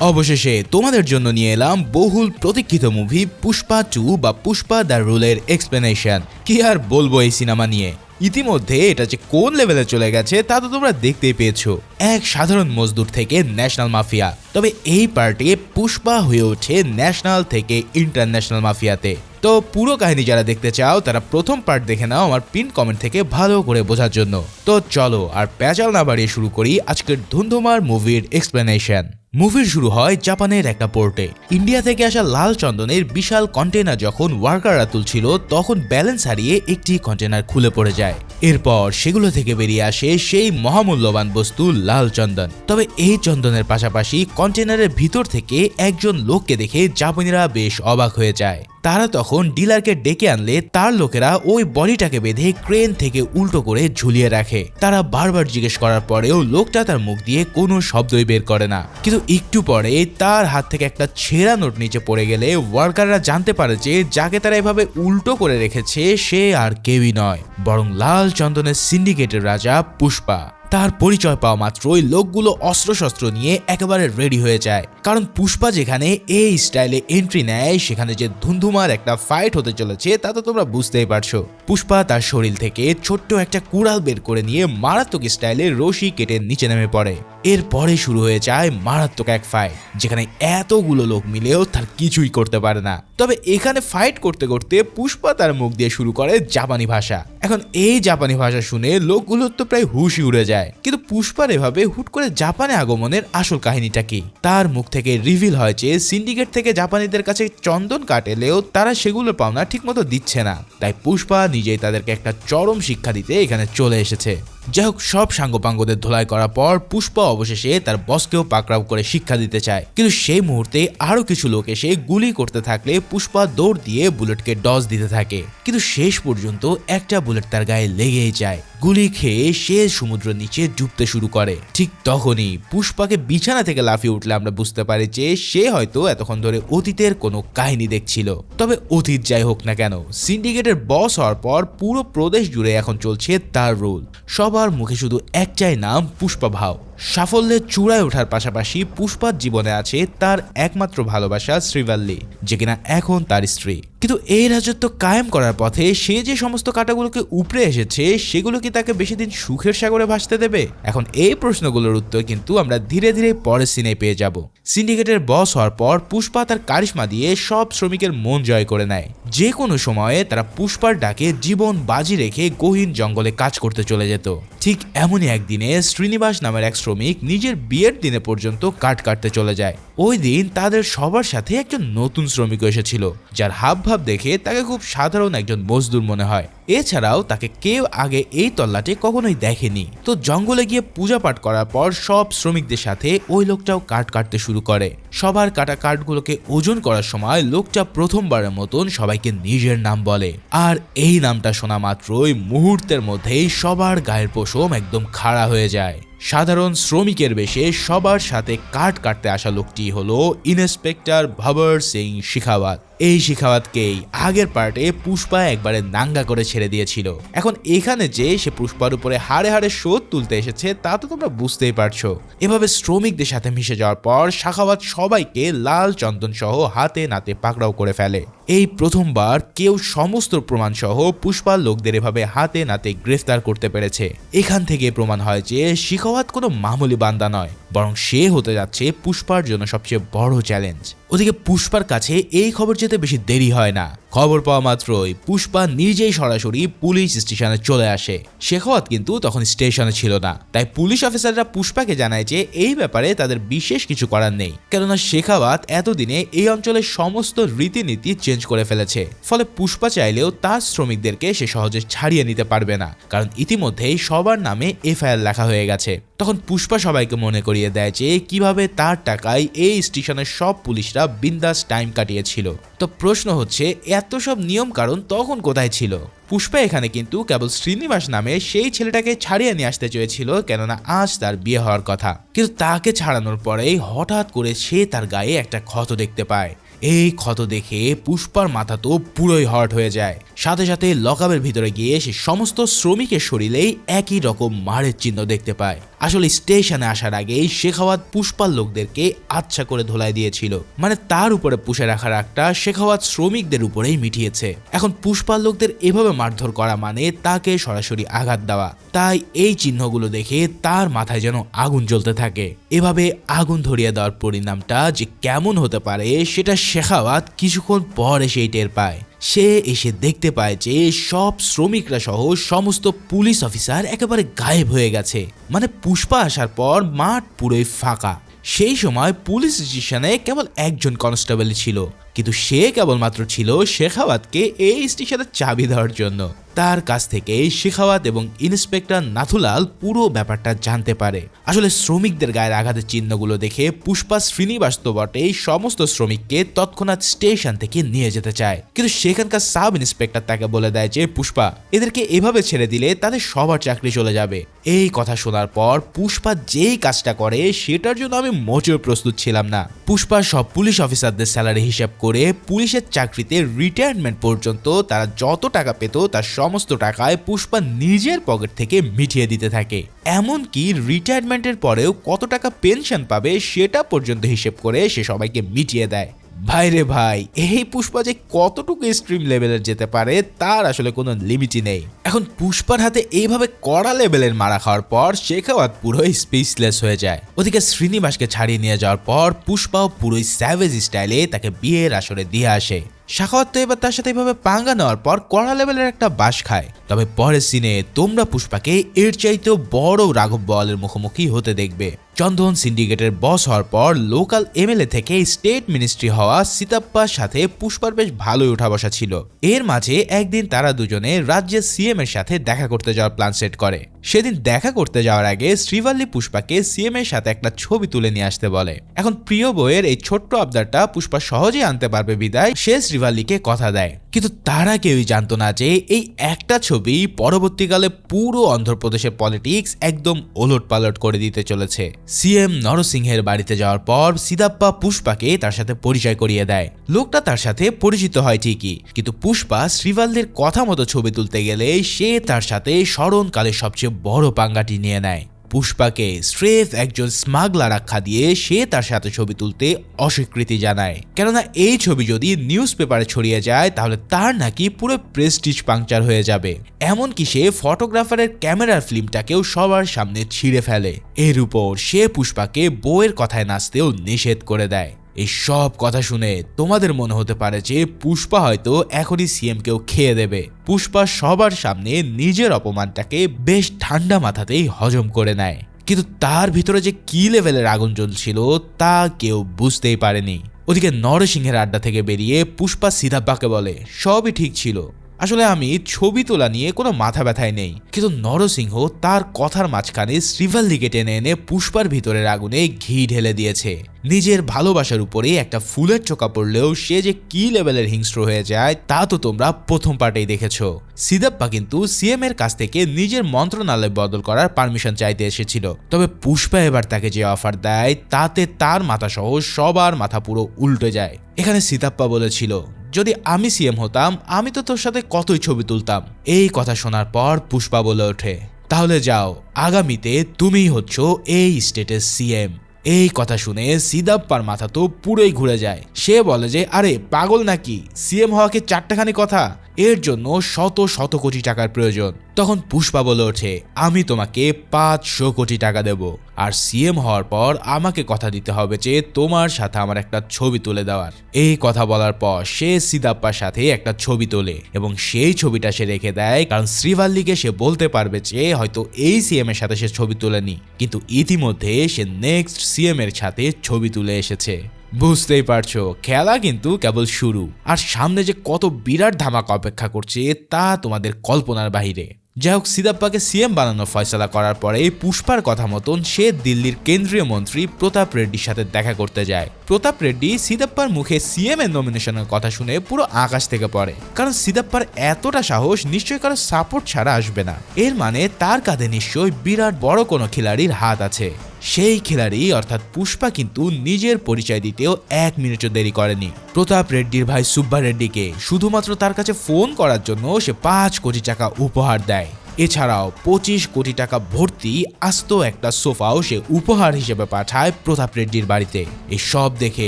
অবশেষে তোমাদের জন্য নিয়ে এলাম বহুল প্রতীক্ষিত মুভি পুষ্পা 2 বা পুষ্পা দ্য রুলের এক্সপ্লেনেশন। কি আর বলবো এই সিনেমা নিয়ে, ইতিমধ্যে এটা যে কোন লেভেলে চলে গেছে তা তো তোমরা দেখতেই পেয়েছো। এক সাধারণ মজদুর থেকে ন্যাশনাল মাফিয়া, তবে এই পার্টে পুষ্পা হয়ে ওঠে ন্যাশনাল থেকে ইন্টারন্যাশনাল মাফিয়াতে। তো পুরো কাহিনী যারা দেখতে চাও তারা প্রথম পার্ট দেখে নাও আমার পিন কমেন্ট থেকে ভালো করে বোঝার জন্য। তো চলো আর প্যাচাল না বাড়িয়ে শুরু করি আজকের ধুন্ধুমার মুভির এক্সপ্লেনেশন। মুভির শুরু হয় জাপানের একটা পোর্টে। ইন্ডিয়া থেকে আসা লাল চন্দনের বিশাল কন্টেনার যখন ওয়ার্কাররা তুলছিল তখন ব্যালেন্স হারিয়ে একটি কন্টেনার খুলে পড়ে যায়। এরপর সেগুলো থেকে বেরিয়ে আসে সেই মহামূল্যবান বস্তু লাল চন্দন। তবে এই চন্দনের পাশাপাশি কন্টেনারের ভিতর থেকে একজন লোককে দেখে জাপানিরা বেশ অবাক হয়ে যায়। তারা তখন ডিলারকে ডেকে আনলে তার লোকেরা ওই বডিটাকে বেঁধে ক্রেন থেকে উল্টো করে ঝুলিয়ে রাখে। তারা বারবার জিজ্ঞেস করার পরেও লোকটা তার মুখ দিয়ে কোনো শব্দই বের করে না। কিন্তু একটু পরে তার হাত থেকে একটা ছেঁড়া নোট নিচে পড়ে গেলে ওয়ার্কাররা জানতে পারে যে যাকে তারা এভাবে উল্টো করে রেখেছে সে আর কেউই নয় বরং লাল চন্দনের সিন্ডিকেটের রাজা পুষ্পা। তার পরিচয় পাওয়া মাত্রই লোকগুলো অস্ত্রশস্ত্র নিয়ে একেবারে রেডি হয়ে যায়, কারণ পুষ্পা যেখানে এই স্টাইলে এন্ট্রি নেয় সেখানে যে ধুন্ধুমার একটা ফাইট হতে চলেছে তা তো তোমরা বুঝতেই পারছো। পুষ্পা তার শরীর থেকে ছোট্ট একটা কুড়াল বের করে নিয়ে মারাত্মক স্টাইলে রশি কেটে নিচে নেমে পড়ে। এরপরে শুরু হয়ে যায় মারাত্মক এক ফাইট, যেখানে এতগুলো লোক মিলেও তার কিছুই করতে পারে না। তবে এখানে ফাইট করতে করতে পুষ্পা তার মুখ দিয়ে শুরু করে জাপানি ভাষা। এখন এই জাপানি ভাষা শুনে লোকগুলোর তো প্রায় হুশই উড়ে যায়। কিন্তু পুষ্পার এভাবে হুট করে জাপানে আগমনের আসল কাহিনীটা কি? তার মুখ থেকে রিভিল হয় যে সিন্ডিকেট থেকে জাপানিদের কাছে চন্দন কাঠ এলেও তারা সেগুলো পাওনা ঠিকমতো দিচ্ছে না, তাই পুষ্পা নিজেই তাদেরকে একটা চরম শিক্ষা দিতে এখানে চলে এসেছে। যাই হোক, সব সাঙ্গপাঙ্গদের ধোলাই করার পর পুষ্পা অবশেষে তার বসকেও পাকড়াও করে শিক্ষা দিতে চায়। কিন্তু সেই মুহূর্তে আরো কিছু লোক এসে গুলি করতে থাকলে পুষ্পা দৌড় দিয়ে বুলেটকে ডজ দিতে থাকে, কিন্তু শেষ পর্যন্ত একটা বুলেট তার গায়ে লেগেই যায়। গুলি খেয়ে সে সমুদ্র নিচে ডুবতে শুরু করে। ঠিক তখনই পুষ্পাকে বিছানা থেকে লাফিয়ে উঠলে আমরা বুঝতে পারি যে সে হয়তো এতক্ষণ ধরে অতীতের কোনো কাহিনী দেখছিল। তবে অতীত যাই হোক না কেন, সিন্ডিকেটের বস হওয়ার পর পুরো প্রদেশ জুড়ে এখন চলছে তার রুল। সবার মুখে শুধু একটাই নাম, পুষ্পা ভাও। সাফল্যের চূড়ায় ওঠার পাশাপাশি পুষ্পার জীবনে আছে তার একমাত্র ভালোবাসা শ্রীবল্লী, যে কিনা এখন তার স্ত্রী। কিন্তু এই রাজত্ব কায়েম করার পথে সে যে সমস্ত কাঁটাগুলোকে উপড়ে এসেছে সেগুলো কি তাকে বেশি দিন সুখের সাগরে ভাসতে দেবে? এখন এই প্রশ্নগুলোর উত্তর কিন্তু আমরা ধীরে ধীরে পরের সিনে পেয়ে যাব। সিন্ডিকেটের বস হওয়ার পর পুষ্পা তার কারিশমা দিয়ে সব শ্রমিকের মন জয় করে নেয়। যে কোনো সময়ে তারা পুষ্পার ডাকে জীবন বাজি রেখে গহীন জঙ্গলে কাজ করতে চলে যেত। ঠিক এমনই একদিনে শ্রীনিবাস নামের এক শ্রমিক নিজের বিয়ের দিনে পর্যন্ত কাঠ কাটতে চলে যায়। ওই দিন তাদের সবার সাথে একজন নতুন শ্রমিক এসেছিল, যার হাবভাব দেখে তাকে খুব সাধারণ একজন মজদুর মনে হয়। এছাড়াও তাকে কেউ আগে এই তল্লাটে কখনোই দেখেনি। তো জঙ্গলে গিয়ে পূজা পাঠ করার পর সব শ্রমিকদের সাথে ওই লোকটাও কাঠ কাটতে শুরু করে। সবার কাটা কাঠগুলোকে ওজন করার সময় লোকটা প্রথমবারের মতন সবাইকে নিজের নাম বলে, আর এই নামটা শোনা মাত্রই মুহূর্তের মধ্যেই সবার গায়ের পশম একদম খাড়া হয়ে যায়। সাধারণ শ্রমিকের বেশে সবার সাথে কাঠ কাটতে আসা লোকটি হলো ইন্সপেক্টর ভবর সিং শেখাওয়াত। এই শেখাওয়াতকেই আগের পার্টে পুষ্পা একবারে নাঙ্গা করে ছেড়ে দিয়েছিল। এখন এখানে যে সে পুষ্পার উপরে হাড়ে হাড়ে শোধ তুলতে এসেছে তা তো তোমরা বুঝতেই পারছো। এভাবে শ্রমিকদের সাথে মিশে যাওয়ার পর শেখাওয়াত সবাইকে লাল চন্দন সহ হাতে নাতে পাকড়াও করে ফেলে। এই প্রথমবার কেউ সমস্ত প্রমাণ সহ পুষ্পার লোকদের এভাবে হাতে নাতে গ্রেফতার করতে পেরেছে। এখান থেকে প্রমাণ হয় যে শেখাওয়াত কোনো মামুলি বান্দা নয়, বরং সে হতে যাচ্ছে পুষ্পার জন্য সবচেয়ে বড় চ্যালেঞ্জ। ওদিকে পুষ্পার কাছে এই খবর যেতে বেশি দেরি হয় না। খবর পাওয়া মাত্রই পুষ্পা নিজেই সরাসরি পুলিশ স্টেশনে চলে আসে। শেখাওয়াত কিন্তু তখন স্টেশনে ছিল না, তাই পুলিশ অফিসাররা পুষ্পাকে জানায় যে এই ব্যাপারে তাদের বিশেষ কিছু করার নেই, কেননা শেখাওয়াত এতদিনে এই অঞ্চলের সমস্ত রীতিনীতি চেঞ্জ করে ফেলেছে। ফলে পুষ্পা চাইলেও তার শ্রমিকদেরকে সে সহজে ছাড়িয়ে নিতে পারবে না, কারণ ইতিমধ্যেই সবার নামে এফআইআর লেখা হয়ে গেছে। তখন পুষ্পা সবাইকে মনে করিয়ে দেয় যে কিভাবে তার টাকায় এই স্টেশনের সব পুলিশরা বিন্দাস টাইম কাটিয়েছিল। তো প্রশ্ন হচ্ছে, এত সব নিয়ম কারণ তখন কোথায় ছিল? পুষ্পা এখানে কিন্তু কেবল শ্রীনিবাস নামে সেই ছেলেটাকে ছাড়িয়ে নিয়ে আসতে চেয়েছিল, কেননা আজ তার বিয়ে হওয়ার কথা। কিন্তু তাকে ছাড়ানোর পরেই হঠাৎ করে সে তার গায়ে একটা ক্ষত দেখতে পায়। এই ক্ষত দেখে পুষ্পার মাথা তো পুরোই হট হয়ে যায়। সাথে সাথে লকআপের ভিতরে গিয়ে সে সমস্ত শ্রমিকের শরীরেই একই রকম মারের চিহ্ন দেখতে পায়। আসলে স্টেশনে আসার আগেই শেখাওয়াত পুষ্পার লোকদেরকে আচ্ছা করে ধোলাই দিয়েছিল, মানে তার উপরে পুষে রাখার একটা শেখাওয়াত শ্রমিকদের উপরেই মিটিয়েছে। এখন পুষ্পার লোকদের এভাবে মারধর করা মানে তাকে সরাসরি আঘাত দেওয়া। তাই এই চিহ্নগুলো দেখে তার মাথায় যেন আগুন জ্বলতে থাকে। এভাবে আগুন ধরিয়ে দেওয়ার পরিণামটা যে কেমন হতে পারে সেটা শেখাওয়াত কিছুক্ষণ পর এসেই টের পায়। সে এসে দেখতে পায় যে সব শ্রমিকরা সহ সমস্ত পুলিশ অফিসার একেবারে গায়েব হয়ে গেছে, মানে পুষ্পা আসার পর মাঠ পুরোই ফাঁকা। সেই সময় পুলিশ স্টেশনে কেবল একজন কনস্টেবল ছিল, কিন্তু সে কেবলমাত্র ছিল শেখাওয়াতকে এই স্টেশনের চাবি দেওয়ার জন্য। তার কাছ থেকে শেখাওয়াত এবং ইন্সপেক্টর নাথুলাল পুরো ব্যাপারটা জানতে পারে। আসলে শ্রমিকদের গায়ের আঘাতের চিহ্নগুলো দেখে পুষ্পা শ্রীনিবাস তো বটেই সমস্ত শ্রমিককে তৎক্ষণাৎ স্টেশন থেকে নিয়ে যেতে চায়, কিন্তু সেখানকার সাব ইন্সপেক্টর তাকে বলে দেয় যে পুষ্পা, এদেরকে এভাবে ছেড়ে দিলে তাদের সবার চাকরি চলে যাবে। এই কথা শোনার পর পুষ্পা যেই কাজটা করে সেটার জন্য আমি মোটেও প্রস্তুত ছিলাম না। পুষ্পা সব পুলিশ অফিসারদের স্যালারি হিসাব করে পুলিশের চাকরিতে রিটায়ারমেন্ট পর্যন্ত তারা যত টাকা পেত তার সমস্ত টাকায় পুষ্পা নিজের পকেট থেকে মিটিয়ে দিতে থাকে। এমনকি রিটায়ারমেন্টের পরেও কত টাকা পেনশন পাবে সেটা পর্যন্ত হিসেব করে সে সবাইকে মিটিয়ে দেয়। ভাই রে ভাই, এই পুষ্পা যে কতটুকু এক্সট্রিম লেভেলের যেতে পারে তার আসলে কোনো লিমিটই নেই। এখন পুষ্পার হাতে এইভাবে কড়া লেভেলের মারা খাওয়ার পর শেখাওয়াত পুরোই স্পিচলেস হয়ে যায়। ওদিকে শ্রীনিবাসকে ছাড়িয়ে নিয়ে যাওয়ার পর পুষ্পাও পুরোই স্যাভেজ স্টাইলে তাকে বিয়ের আসরে দিয়ে আসে। শেখাওয়াত তো এবার তার সাথে এইভাবে পাঙ্গা নেওয়ার পর কড়া লেভেলের একটা বাস খায়। তবে পরের সিনে তোমরা পুষ্পাকে এর চাইতেও বড় রাঘব বোয়ালের মুখোমুখি হতে দেখবে। চন্দন সিন্ডিকেটের বস হওয়ার পর লোকাল এমএলএ থেকে স্টেট মিনিস্ট্রি হওয়া সীতাপ্পার সাথে পুষ্পার বেশ ভালোই উঠা বসা ছিল। এর মাঝে একদিন তারা দুজনে রাজ্যের সিএম এর সাথে দেখা করতে যাওয়ার প্ল্যান সেট করে। সেদিন দেখা করতে যাওয়ার আগে শ্রীভাল্লি পুষ্পাকে সিএম এর সাথে একটা ছবি তুলে নিয়ে আসতে বলে। এখন প্রিয় বইয়ের এই ছোট্ট আবদারটা পুষ্পা সহজেই আনতে পারবে বিদায় সে শ্রীভাল্লিকে কথা দেয়, কিন্তু তারা কেউই জানতো না যে এই একটা ছবি পরবর্তীকালে পুরো অন্ধ্রপ্রদেশের পলিটিক্স একদম ওলট পালট করে দিতে চলেছে। সিএম নরসিংহের বাড়িতে যাওয়ার পর সিদাপ্পা পুষ্পাকে তার সাথে পরিচয় করিয়ে দেয়। লোকটা তার সাথে পরিচিত হয় ঠিকই, কিন্তু পুষ্পা শ্রীভাল্লির কথা মতো ছবি তুলতে গেলে সে তার সাথে স্মরণকালের সবচেয়ে বড় পাঙ্গাটি নিয়ে নেয়। পুষ্পাকে স্রেফ একজন স্মাগলার আখ্যা দিয়ে সে তার সাথে ছবি তুলতে অস্বীকৃতি জানায়, কেননা এই ছবি যদি নিউজ পেপারে ছড়িয়ে যায় তাহলে তার নাকি পুরো প্রেস্টিজ পাংচার হয়ে যাবে। এমনকি সে ফটোগ্রাফারের ক্যামেরার ফিল্মটাকেও সবার সামনে ছিঁড়ে ফেলে। এর উপর সে পুষ্পাকে বউয়ের কথায় নাচতেও নিষেধ করে দেয়। এই সব কথা শুনে তোমাদের মনে হতে পারে যে পুষ্পা হয়তো এখনই সিএম কেও খেয়ে দেবে। পুষ্পা সবার সামনে নিজের অপমানটাকে বেশ ঠান্ডা মাথাতেই হজম করে নেয়, কিন্তু তার ভিতরে যে কি লেভেলের আগুন জ্বলছিল তা কেউ বুঝতেই পারেনি। ওদিকে নরসিংহের আড্ডা থেকে বেরিয়ে পুষ্পা সিদাপ্পাকে বলে, সবই ঠিক ছিল, আসলে আমি ছবি তোলা নিয়ে কোনো মাথা ব্যথায় নেই। কিন্তু নরসিংহ তার কথার মাঝখানে শ্রীভাল্লিকে টেনে এনে পুষ্পার ভিতরের আগুনে ঘি ঢেলে দিয়েছে। নিজের ভালোবাসার উপরে একটা ফুলের চোকা পড়লেও সে যে কি লেভেলের হিংস্র হয়ে যায় তা তো তোমরা প্রথম পার্টেই দেখেছো। সিদাপ্পা কিন্তু সিএম এর কাছ থেকে নিজের মন্ত্রণালয় বদল করার পারমিশন চাইতে এসেছিল, তবে পুষ্পা এবার তাকে যে অফার দেয় তাতে তার মাথা সহ সবার মাথা পুরো উল্টে যায়। এখানে সিদাপ্পা বলেছিল, যদি আমি সিএম হতাম আমি তো তোর সাথে কতই ছবি তুলতাম। এই কথা শোনার পর পুষ্পা বলে ওঠে, তাহলে যাও, আগামীতে তুমিই হচ্ছ এই স্টেটের সিএম। এই কথা শুনে সিদাপ্পার মাথা তো পুরোই ঘুরে যায়। সে বলে যে আরে পাগল নাকি, সিএম হওয়া কি চারটাখানি কথা, এর জন্য শত শত কোটি টাকার প্রয়োজন। তখন পুষ্পা বলে ওঠে, আমি তোমাকে 500 কোটি টাকা দেব, আর সিএম হওয়ার পর আমাকে কথা দিতে হবে যে তোমার সাথে আমার একটা ছবি তুলে দেওয়ার। এই কথা বলার পর সে সিদাপ্পার সাথে একটা ছবি তোলে এবং সেই ছবিটা সে রেখে দেয়, কারণ শ্রীভাল্লিকে সে বলতে পারবে যে হয়তো এই সিএম এর সাথে সে ছবি তুলেনি, কিন্তু ইতিমধ্যে সে নেক্সট সিএম এর সাথে ছবি তুলে এসেছে। বুঝতেই পারছো খেলা কিন্তু কেবল শুরু, আর সামনে যে কত বিরাট ধামাকা অপেক্ষা করছে তা তোমাদের কল্পনার বাহিরে। যাই হোক, সিদাপ্পাকে সিএম বানানোর ফয়সালা করার পরে পুষ্পার কথা মতন সে দিল্লির কেন্দ্রীয় মন্ত্রী প্রতাপ রেড্ডির সাথে দেখা করতে যায়। প্রতাপ রেড্ডি সিদাপ্পার মুখে সিএম এর নমিনেশনের কথা শুনে পুরো আকাশ থেকে পড়ে, কারণ সিদাপ্পার এতটা সাহস নিশ্চয়ই কারো সাপোর্ট ছাড়া আসবে না। এর মানে তার কাঁধে নিশ্চয়ই বিরাট বড় কোনো খিলাড়ির হাত আছে। সেই খিলাড়ি অর্থাৎ পুষ্পা কিন্তু নিজের পরিচয় দিতেও 1 মিনিটও দেরি করেনি। প্রতাপ রেড্ডির ভাই সুব্বা রেড্ডিকে শুধুমাত্র তার কাছে ফোন করার জন্য সে 5 কোটি টাকা উপহার দেয়। এছাড়াও 25 কোটি টাকা ভর্তি আস্ত একটা সোফাও সে উপহার হিসেবে পাঠায় প্রতাপ রেড্ডির বাড়িতে। এই সব দেখে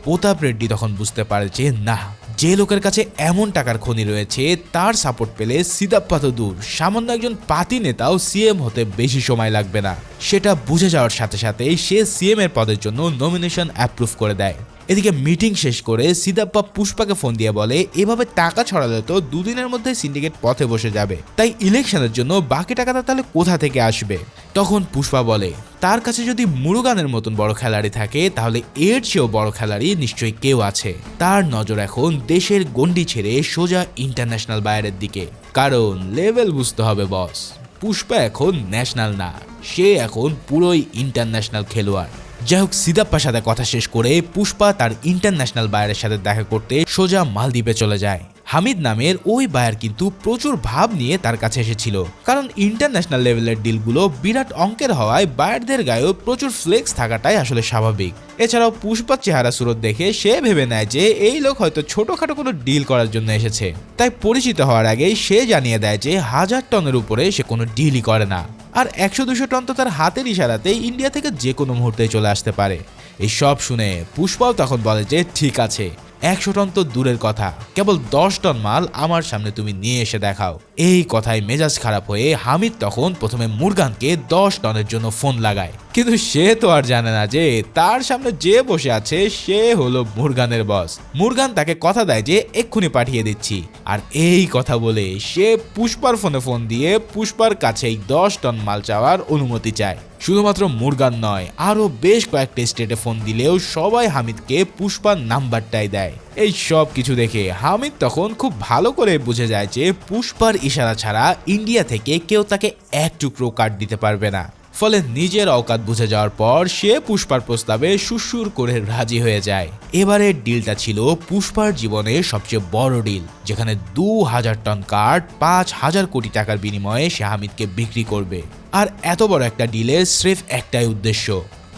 প্রতাপ রেড্ডি তখন বুঝতে পারে যে না, যে লোকের কাছে এমন টাকার খনি রয়েছে তার সাপোর্ট পেলে সিদাপ্পা তো দূর, সামান্য একজন পাতি নেতাও সিএম হতে বেশি সময় লাগবে না। সেটা বুঝে যাওয়ার সাথে সাথেই সে সিএম এর পদের জন্য নমিনেশন অ্যাপ্রুভ করে দেয়। এদিকে মিটিং শেষ করে সিদাপ্পা পুষ্পাকে ফোন দিয়ে বলে এভাবে টাকা ছড়ালে তো দুদিনের মধ্যে সিন্ডিকেট পথে বসে যাবে, তাই ইলেকশনের জন্য বাকি টাকাটা তাহলে কোথা থেকে আসবে। তখন পুষ্পা বলে তার কাছে যদি মুরুগানের মতন বড় খেলাড়ি থাকে তাহলে এর চেয়েও বড় খেলাড়ি নিশ্চয়ই কেউ আছে। তার নজর এখন দেশের গন্ডি ছেড়ে সোজা ইন্টারন্যাশনাল বায়ারের দিকে, কারণ লেভেল বুঝতে হবে বস। পুষ্পা এখন ন্যাশনাল না, সে এখন পুরোই ইন্টারন্যাশনাল খেলোয়াড়। যাই হোক, সিদাপ্পার সাথে কথা শেষ করে পুষ্পা তার ইন্টারন্যাশনাল বায়ারের সাথে দেখা করতে সোজা মালদ্বীপে চলে যায়। হামিদ নামের ওই বায়ার কিন্তু প্রচুর ভাব নিয়ে তার কাছে এসেছিল, কারণ ইন্টারন্যাশনাল লেভেলের ডিলগুলো বিরাট অঙ্কের হওয়ায় বায়ারদের গায়েও প্রচুর ফ্লেক্স থাকাটাই আসলে স্বাভাবিক। এছাড়াও পুষ্পার চেহারা সুরত দেখে সে ভেবে নেয় যে এই লোক হয়তো ছোটখাটো কোনো ডিল করার জন্য এসেছে, তাই পরিচিত হওয়ার আগেই সে জানিয়ে দেয় যে 1000 টনের উপরে সে কোনো ডিলই করে না, আর 100-200 টন তো তার হাতের ইশারাতেই ইন্ডিয়া থেকে যে কোনো মুহূর্তে চলে আসতে পারে। এই সব শুনে পুষ্পাও তখন বলে যে ঠিক আছে, 100 টন তো দূরের কথা, কেবল 10 টন মাল আমার সামনে তুমি নিয়ে এসে দেখাও। এই কথায় মেজাজ খারাপ হয়ে হামিদ তখন প্রথমে মুরগানকে 10 টনের জন্য ফোন লাগায়, কিন্তু সে তো আর জানে না যে তার সামনে যে বসে আছে সে হলো মুরগানের বস। মুরগান তাকে কথা দেয় যে এক্ষুনি পাঠিয়ে দিচ্ছি, আর এই কথা বলে সে পুষ্পার ফোনে ফোন দিয়ে পুষ্পার কাছেই 10 টন মাল চাওয়ার অনুমতি চায়। শুধুমাত্র মুরগান নয়, আরো বেশ কয়েকটা স্টেটে ফোন দিলেও সবাই হামিদকে পুষ্পার নাম্বারটাই দেয়। এই সব কিছু দেখে হামিদ তখন খুব ভালো করে বুঝে যায় যে পুষ্পার ইশারা ছাড়া ইন্ডিয়া থেকে কেউ তাকে এক টুকরো কাট দিতে পারবে না। ফলে নিজের অকাত বুঝে যাওয়ার পর সে পুষ্পার প্রস্তাবে সুসুর করে রাজি হয়ে যায়। এবারের ডিলটা ছিল পুষ্পার জীবনের সবচেয়ে বড় ডিল, যেখানে 2000 টন কাঠ 5000 কোটি টাকার বিনিময়ে সে হামিদকে বিক্রি করবে। আর এত বড় একটা ডিলের স্রেফ একটাই উদ্দেশ্য,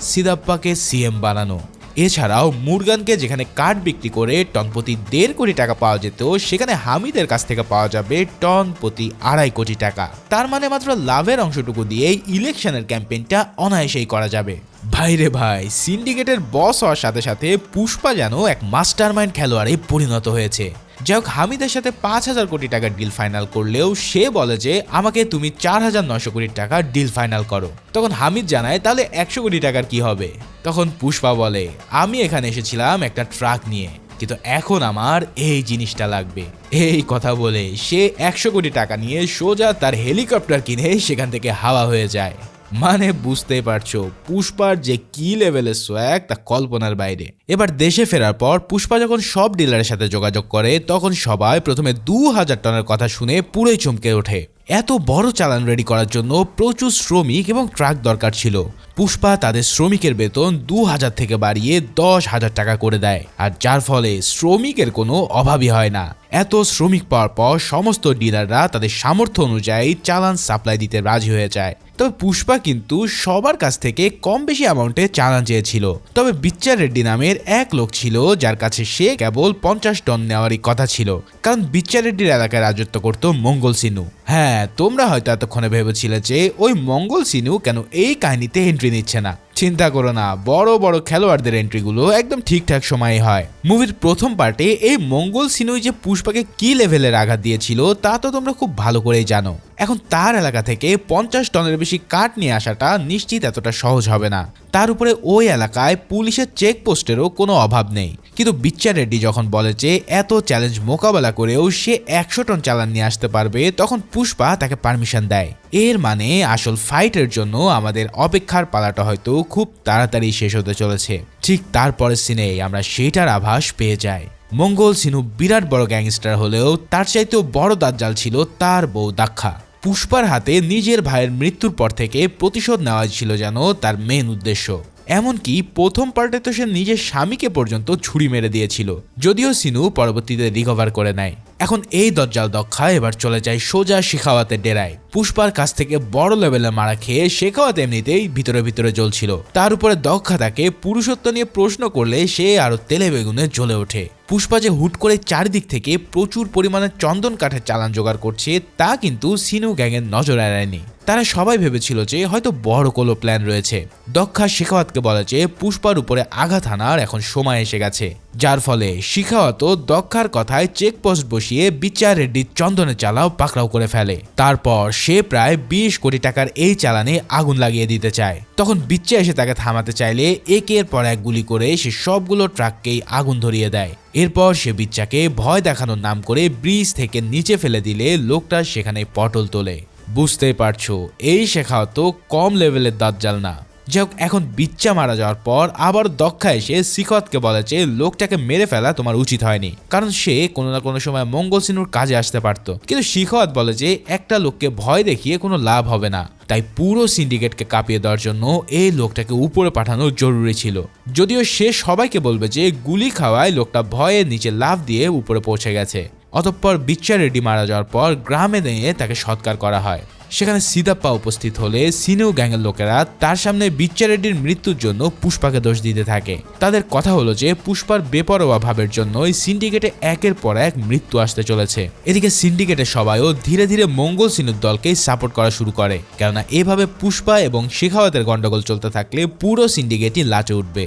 সিদাপ্পাকে সিএম বানানো। এছাড়াও মুরগানকে যেখানে কাঠ বিক্রি করে টন প্রতি 1.5 কোটি টাকা পাওয়া যেত, সেখানে হামিদের কাছ থেকে পাওয়া যাবে টন প্রতি 2.5 কোটি টাকা। তার মানে মাত্র লাভের অংশটুকু দিয়েই ইলেকশনের ক্যাম্পেইনটা অনায়াসেই করা যাবে। ভাইরে ভাই, সিন্ডিকেটের বস হওয়ার সাথে সাথে পুষ্পা যেন এক মাস্টারমাইন্ড খেলোয়াড়ে পরিণত হয়েছে। যাই হোক, হামিদের সাথে 5000 কোটি টাকার ডিল ফাইনাল করলেও সে বলে যে আমাকে তুমি 4900 কোটি টাকার ডিল ফাইনাল করো। তখন হামিদ জানায় তাহলে 100 কোটি টাকার কি হবে? তখন পুষ্পা বলে আমি এখানে এসেছিলাম একটা ট্রাক নিয়ে, কিন্তু এখন আমার এই জিনিসটা লাগবে। এই কথা বলে সে 100 কোটি টাকা নিয়ে সোজা তার হেলিকপ্টার কিনে সেখান থেকে হাওয়া হয়ে যায়। মানে বুঝতেই পারছো পুষ্পার যে কি লেভেলের সোয়াগ তা কল্পনার বাইরে। এবার দেশে ফেরার পর পুষ্পা যখন সব ডিলারের সাথে যোগাযোগ করে তখন সবাই প্রথমে 2000 টনের কথা শুনে পুরোই চমকে ওঠে। এত বড় চালান রেডি করার জন্য প্রচুর শ্রমিক এবং ট্রাক দরকার ছিল। পুষ্পা তাদের শ্রমিকের বেতন 2000 থেকে বাড়িয়ে 10,000 টাকা করে দেয়, আর যার ফলে শ্রমিকের কোনো অভাবই হয় না। এত শ্রমিক পাওয়ার পর সমস্ত ডিলাররা তাদের সামর্থ্য অনুযায়ী চালান সাপ্লাই দিতে রাজি হয়ে যায়। তবে পুষ্পা কিন্তু সবার কাছ থেকে কম বেশি অ্যামাউন্টে চালান চেয়েছিল। তবে বিচ্চা রেড্ডি নামের এক লোক ছিল যার কাছে সে কেবল 50 টন নেওয়ারই কথা ছিল, কারণ বিচ্চা রেড্ডির এলাকায় রাজত্ব করত মঙ্গল সিনু। হ্যাঁ, তোমরা হয়তো এতক্ষণে ভেবেছিলে যে ওই মঙ্গল সিনু কেন এই কাহিনীতে এন্ট্রি নিচ্ছে না। চিন্তা করো না, বড় বড় খেলোয়াড়দের এন্ট্রিগুলো একদম ঠিকঠাক সময়ে হয়। মুভির প্রথম পার্টে এই মঙ্গল সিনুই যে পুষ্পাকে কি লেভেলের আঘাত দিয়েছিল তা তো তোমরা খুব ভালো করেই জানো। এখন তার এলাকা থেকে 50 টনের বেশি কাঠ নিয়ে আসাটা নিশ্চিত এতটা সহজ হবে না। তার উপরে ওই এলাকায় পুলিশের চেকপোস্টেরও কোনো অভাব নেই। কিন্তু বিচ্চা রেড্ডি যখন বলে যে এত চ্যালেঞ্জ মোকাবেলা করেও সে 100 টন চালান নিয়ে আসতে পারবে, তখন পুষ্পা তাকে পারমিশন দেয়। এর মানে আসল ফাইটের জন্য আমাদের অপেক্ষার পালাটা হয়তো খুব তাড়াতাড়ি শেষ হতে চলেছে। ঠিক তারপরের সিনে আমরা সেটার আভাস পেয়ে যাই। মঙ্গল সিনু বিরাট বড় গ্যাংস্টার হলেও তার চাইতেও বড় দাজ্জাল ছিল তার বউ দাক্ষা। পুষ্পার হাতে নিজের ভাইয়ের মৃত্যুর পর থেকে প্রতিশোধ নেওয়া ছিল যেন তার মেন উদ্দেশ্য। এমনকি প্রথম পার্টে তো সে নিজের স্বামীকে পর্যন্ত ছুরি মেরে দিয়েছিল, যদিও সিনু পরবর্তীতে রিকভার করে নেয়। এখন এই দজ্জাল দক্ষা এবার চলে যায় সোজা শেখাওয়াতের ডেরায়। পুষ্পার কাছ থেকে বড় লেভেলের মারা খেয়ে শেখাওয়াত এমনিতেই ভিতরে ভিতরে জ্বলছিল, তার উপরে দক্ষা তাকে পুরুষত্ব নিয়ে প্রশ্ন করলে সে আরো তেলে বেগুনে জ্বলে ওঠে। পুষ্পা যে হুট করে চারিদিক থেকে প্রচুর পরিমাণে চন্দন কাঠের চালান জোগাড় করছে তা কিন্তু সিনু গ্যাংয়ের নজর এড়ায়নি। তারা সবাই ভেবেছিল যে হয়তো বড় কোনো প্ল্যান রয়েছে। দক্ষা শেখাওয়াতকে বলে যে পুষ্পার উপরে আঘাত হানার এখন সময় এসে গেছে, যার ফলে শেখাওয়াতও দক্ষার কথায় চেকপোস্ট বসিয়ে বিচ্চা রেড্ডির চন্দনের চালাও পাকড়াও করে ফেলে। তারপর সে প্রায় 20 কোটি টাকার এই চালানে আগুন লাগিয়ে দিতে চায়। তখন বিচ্চা এসে তাকে থামাতে চাইলে একের পর এক গুলি করে সে সবগুলো ট্রাককেই আগুন ধরিয়ে দেয়। এরপর সে বিচ্চাকে ভয় দেখানোর নাম করে ব্রিজ থেকে নিচে ফেলে দিলে লোকটা সেখানে পটল তোলে। বুঝতেই পারছো এই শেখাওয়াত তো কম লেভেলের দাজ্জাল না। যাই হোক, এখন বিচ্চা মারা যাওয়ার পর আবার দক্ষা এসে শিখাওয়াতকে বলে যে লোকটাকে মেরে ফেলা তোমার উচিত হয়নি, কারণ সে কোনো না কোনো সময় মঙ্গল সিনুর কাজে আসতে পারতো। কিন্তু শিখাওয়াত বলে যে একটা লোককে ভয় দেখিয়ে কোনো লাভ হবে না, তাই পুরো সিন্ডিকেটকে কাঁপিয়ে দেওয়ার জন্য এই লোকটাকে উপরে পাঠানো জরুরি ছিল। যদিও সে সবাইকে বলবে যে গুলি খাওয়ায় লোকটা ভয়ে নিচে লাফ দিয়ে উপরে পৌঁছে গেছে। অতঃপর বিচ্চা রেড্ডি মারা যাওয়ার পর গ্রামে নিয়ে তাকে সৎকার করা হয়। সেখানে সিদাপ্পা উপস্থিত হলে সিনু গ্যাংয়ের লোকেরা তার সামনে বিচ্চা রেড্ডির মৃত্যুর জন্য পুষ্পাকে দোষ দিতে থাকে। তাদের কথা হলো যে পুষ্পার বেপরোয়া ভাবের জন্যই সিন্ডিকেটে একের পর এক মৃত্যু আসতে চলেছে। এদিকে সিন্ডিকেটের সবাইও ধীরে ধীরে মঙ্গল সিনুর দলকে সাপোর্ট করা শুরু করে, কেননা এভাবে পুষ্পা এবং শেখাওয়াতের গন্ডগোল চলতে থাকলে পুরো সিন্ডিকেটই লাচে উঠবে।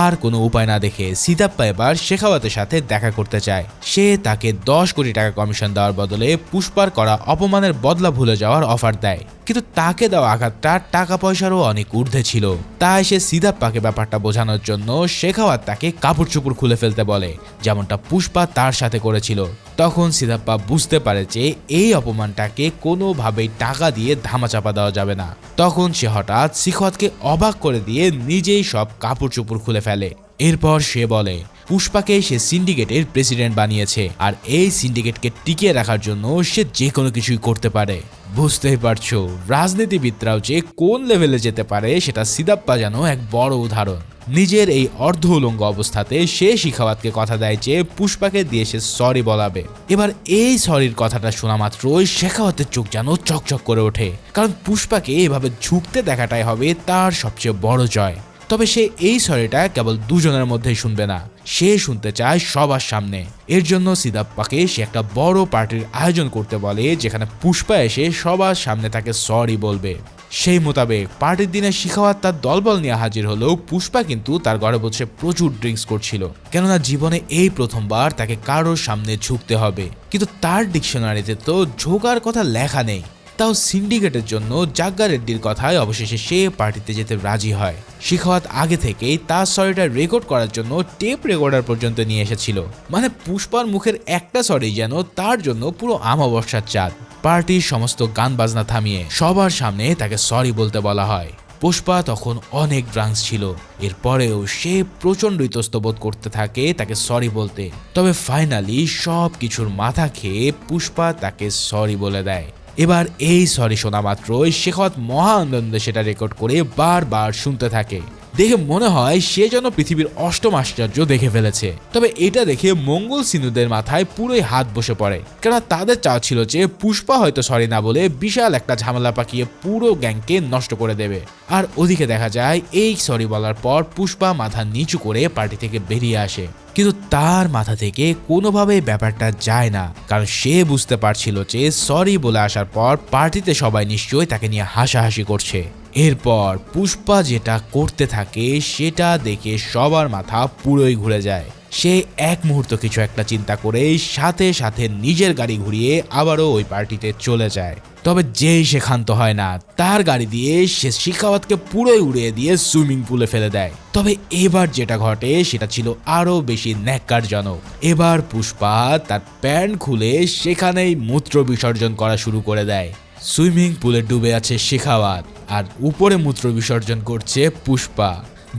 আর কোনো উপায় না দেখে সিদাপ্পা এবার শেখাওয়াতের সাথে দেখা করতে চায়। সে তাকে 10 কোটি টাকা কমিশন দেওয়ার বদলে পুষ্পার করা অপমানের বদলা ভুলে যাওয়ার অফার দেয়, কিন্তু তাকে দেওয়া আঘাতটা টাকা পয়সারও অনেক ঊর্ধ্বে ছিল। তাই সে সিদাপ্পাকে ব্যাপারটা বোঝানোর জন্য শেখাওয়াত তাকে কাপড় চোপড় খুলে ফেলতে বলে, যেমনটা পুষ্পা তার সাথে করেছিল। তখন সিদাপ্পা বুঝতে পারে যে এই অপমানটাকে কোনোভাবেই টাকা দিয়ে ধামাচাপা দেওয়া যাবে না। তখন সে হঠাৎ শিখাওয়াতকে অবাক করে দিয়ে নিজেই সব কাপড় চোপড় খুলে ফেলে। এরপর সে বলে পুষ্পাকে সে সিন্ডিকেটের প্রেসিডেন্ট বানিয়েছে, আর এই সিন্ডিকেটকে টিকিয়ে রাখার জন্য সে যে কোনো কিছুই করতে পারে। বুঝতেই পারছো রাজনীতিবিদরাও যে কোন লেভেলে যেতে পারে সেটা সিদাপ্পা যেন এক বড় উদাহরণ। নিজের এই অর্ধ উলঙ্গ অবস্থাতে সে শিখাওয়াতকে কথা দেয় যে পুষ্পাকে দিয়ে সে সরি বলাবে। এবার এই সরির কথাটা শোনা মাত্রই শেখাওয়াতের চোখ যেন চকচক করে ওঠে, কারণ পুষ্পাকে এভাবে ঝুঁকতে দেখাটাই হবে তার সবচেয়ে বড় জয়। তবে সে এই সরিটা কেবল দুজনের মধ্যেই শুনবে না, সে শুনতে চায় সবার সামনে। এর জন্য সিদাপ্পাকে সে একটা বড় পার্টির আয়োজন করতে বলে, যেখানে পুষ্পা এসে সবার সামনে তাকে সরি বলবে। সেই মোতাবেক পার্টির দিনে শিখাওয়াত তার দলবল নিয়ে হাজির হলেও পুষ্পা কিন্তু তার ঘরে বসে প্রচুর ড্রিঙ্কস করছিল, কেননা জীবনে এই প্রথমবার তাকে কারোর সামনে ঝুঁকতে হবে। কিন্তু তার ডিকশনারিতে তো ঝোঁকার কথা লেখা নেই। তাও সিন্ডিকেটের জন্য জাগ্গা রেড্ডির কথায় অবশেষে সে পার্টিতে যেতে রাজি হয়। শিখাওয়াত আগে থেকেই তার সরিটা রেকর্ড করার জন্য টেপ রেকর্ডার পর্যন্ত নিয়ে এসেছিল, মানে পুষ্পার মুখের একটা সরি যেন তার জন্য পুরো আমাবস্যার চাঁদ। পার্টির সমস্ত গান বাজনা থামিয়ে সবার সামনে তাকে সরি বলতে বলা হয়। পুষ্পা তখন অনেক ড্রাঙ্কস ছিল, এরপরেও সে প্রচন্ড ইতস্তবোধ করতে থাকে তাকে সরি বলতে। তবে ফাইনালি সব কিছুর মাথা খেয়ে পুষ্পা তাকে সরি বলে দেয়। এবার এই সরি শোনা মাত্রই শেখাওয়াত মহা আনন্দে সেটা রেকর্ড করে বারবার শুনতে থাকে। দেখে মনে হয় সে যেন পৃথিবীর অষ্টম আশ্চর্য দেখে ফেলেছে। তবে এটা দেখে মঙ্গল সিনুদের মাথায় পুরোই হাত বসে পড়ে, কেননা তাদের চাওয়া ছিল যে পুষ্পা হয়তো সরি না বলে বিশাল একটা ঝামেলা পাকিয়ে পুরো গ্যাংকে নষ্ট করে দেবে। আর ওদিকে দেখা যায় এই সরি বলার পর পুষ্পা মাথা নিচু করে পার্টি থেকে বেরিয়ে আসে, কিন্তু তার মাথা থেকে কোনোভাবে ব্যাপারটা যায় না, কারণ সে বুঝতে পারছিল যে সরি বলে আসার পর পার্টিতে সবাই নিশ্চয়ই তাকে নিয়ে হাসাহাসি করছে। এরপর পুষ্পা যেটা করতে থাকে সেটা দেখে সবার মাথা পুরোই ঘুরে যায়। সে এক মুহূর্ত কিছু একটা চিন্তা করে সাথে সাথে নিজের গাড়ি ঘুরিয়ে আবারও ওই পার্টিতে চলে যায়। তবে যেই সে ক্ষান্ত হয় না, তার গাড়ি দিয়ে সে শিখাওয়াতকে পুরোই উড়িয়ে দিয়ে সুইমিং পুলে ফেলে দেয়। তবে এবার যেটা ঘটে সেটা ছিল আরো বেশি ন্যাক্কারজনক। এবার পুষ্পা তার প্যান্ট খুলে সেখানেই মূত্র বিসর্জন করা শুরু করে দেয়। সুইমিং পুলে ডুবে আছে শেখাওয়াত, আর উপরে মূত্র বিসর্জন করছে পুষ্পা।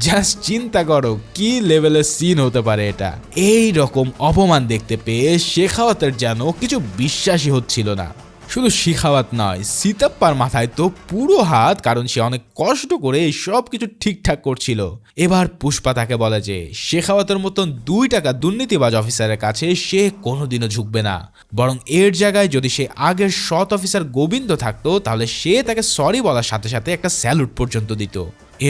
জাস্ট চিন্তা করো কি লেভেলের সিন হতে পারে এটা। এই রকম অপমান দেখতে পেয়ে শেখাওয়াতের যেন কিছু বিশ্বাসই হচ্ছিল না। শুধু শেখাওয়াত নয়, সিতাপ্পার মাথায় তো পুরো হাত, কারণ সে অনেক কষ্ট করে সব কিছু ঠিকঠাক করছিল। এবার পুষ্পা তাকে বলে যে শেখাওয়াতের মতন 2 টাকা দুর্নীতিবাজ অফিসারের কাছে সে কোনোদিনও ঝুঁকবে না, বরং এর জায়গায় যদি সে আগের সৎ অফিসার গোবিন্দ থাকতো তাহলে সে তাকে সরি বলার সাথে সাথে একটা স্যালুট পর্যন্ত দিত।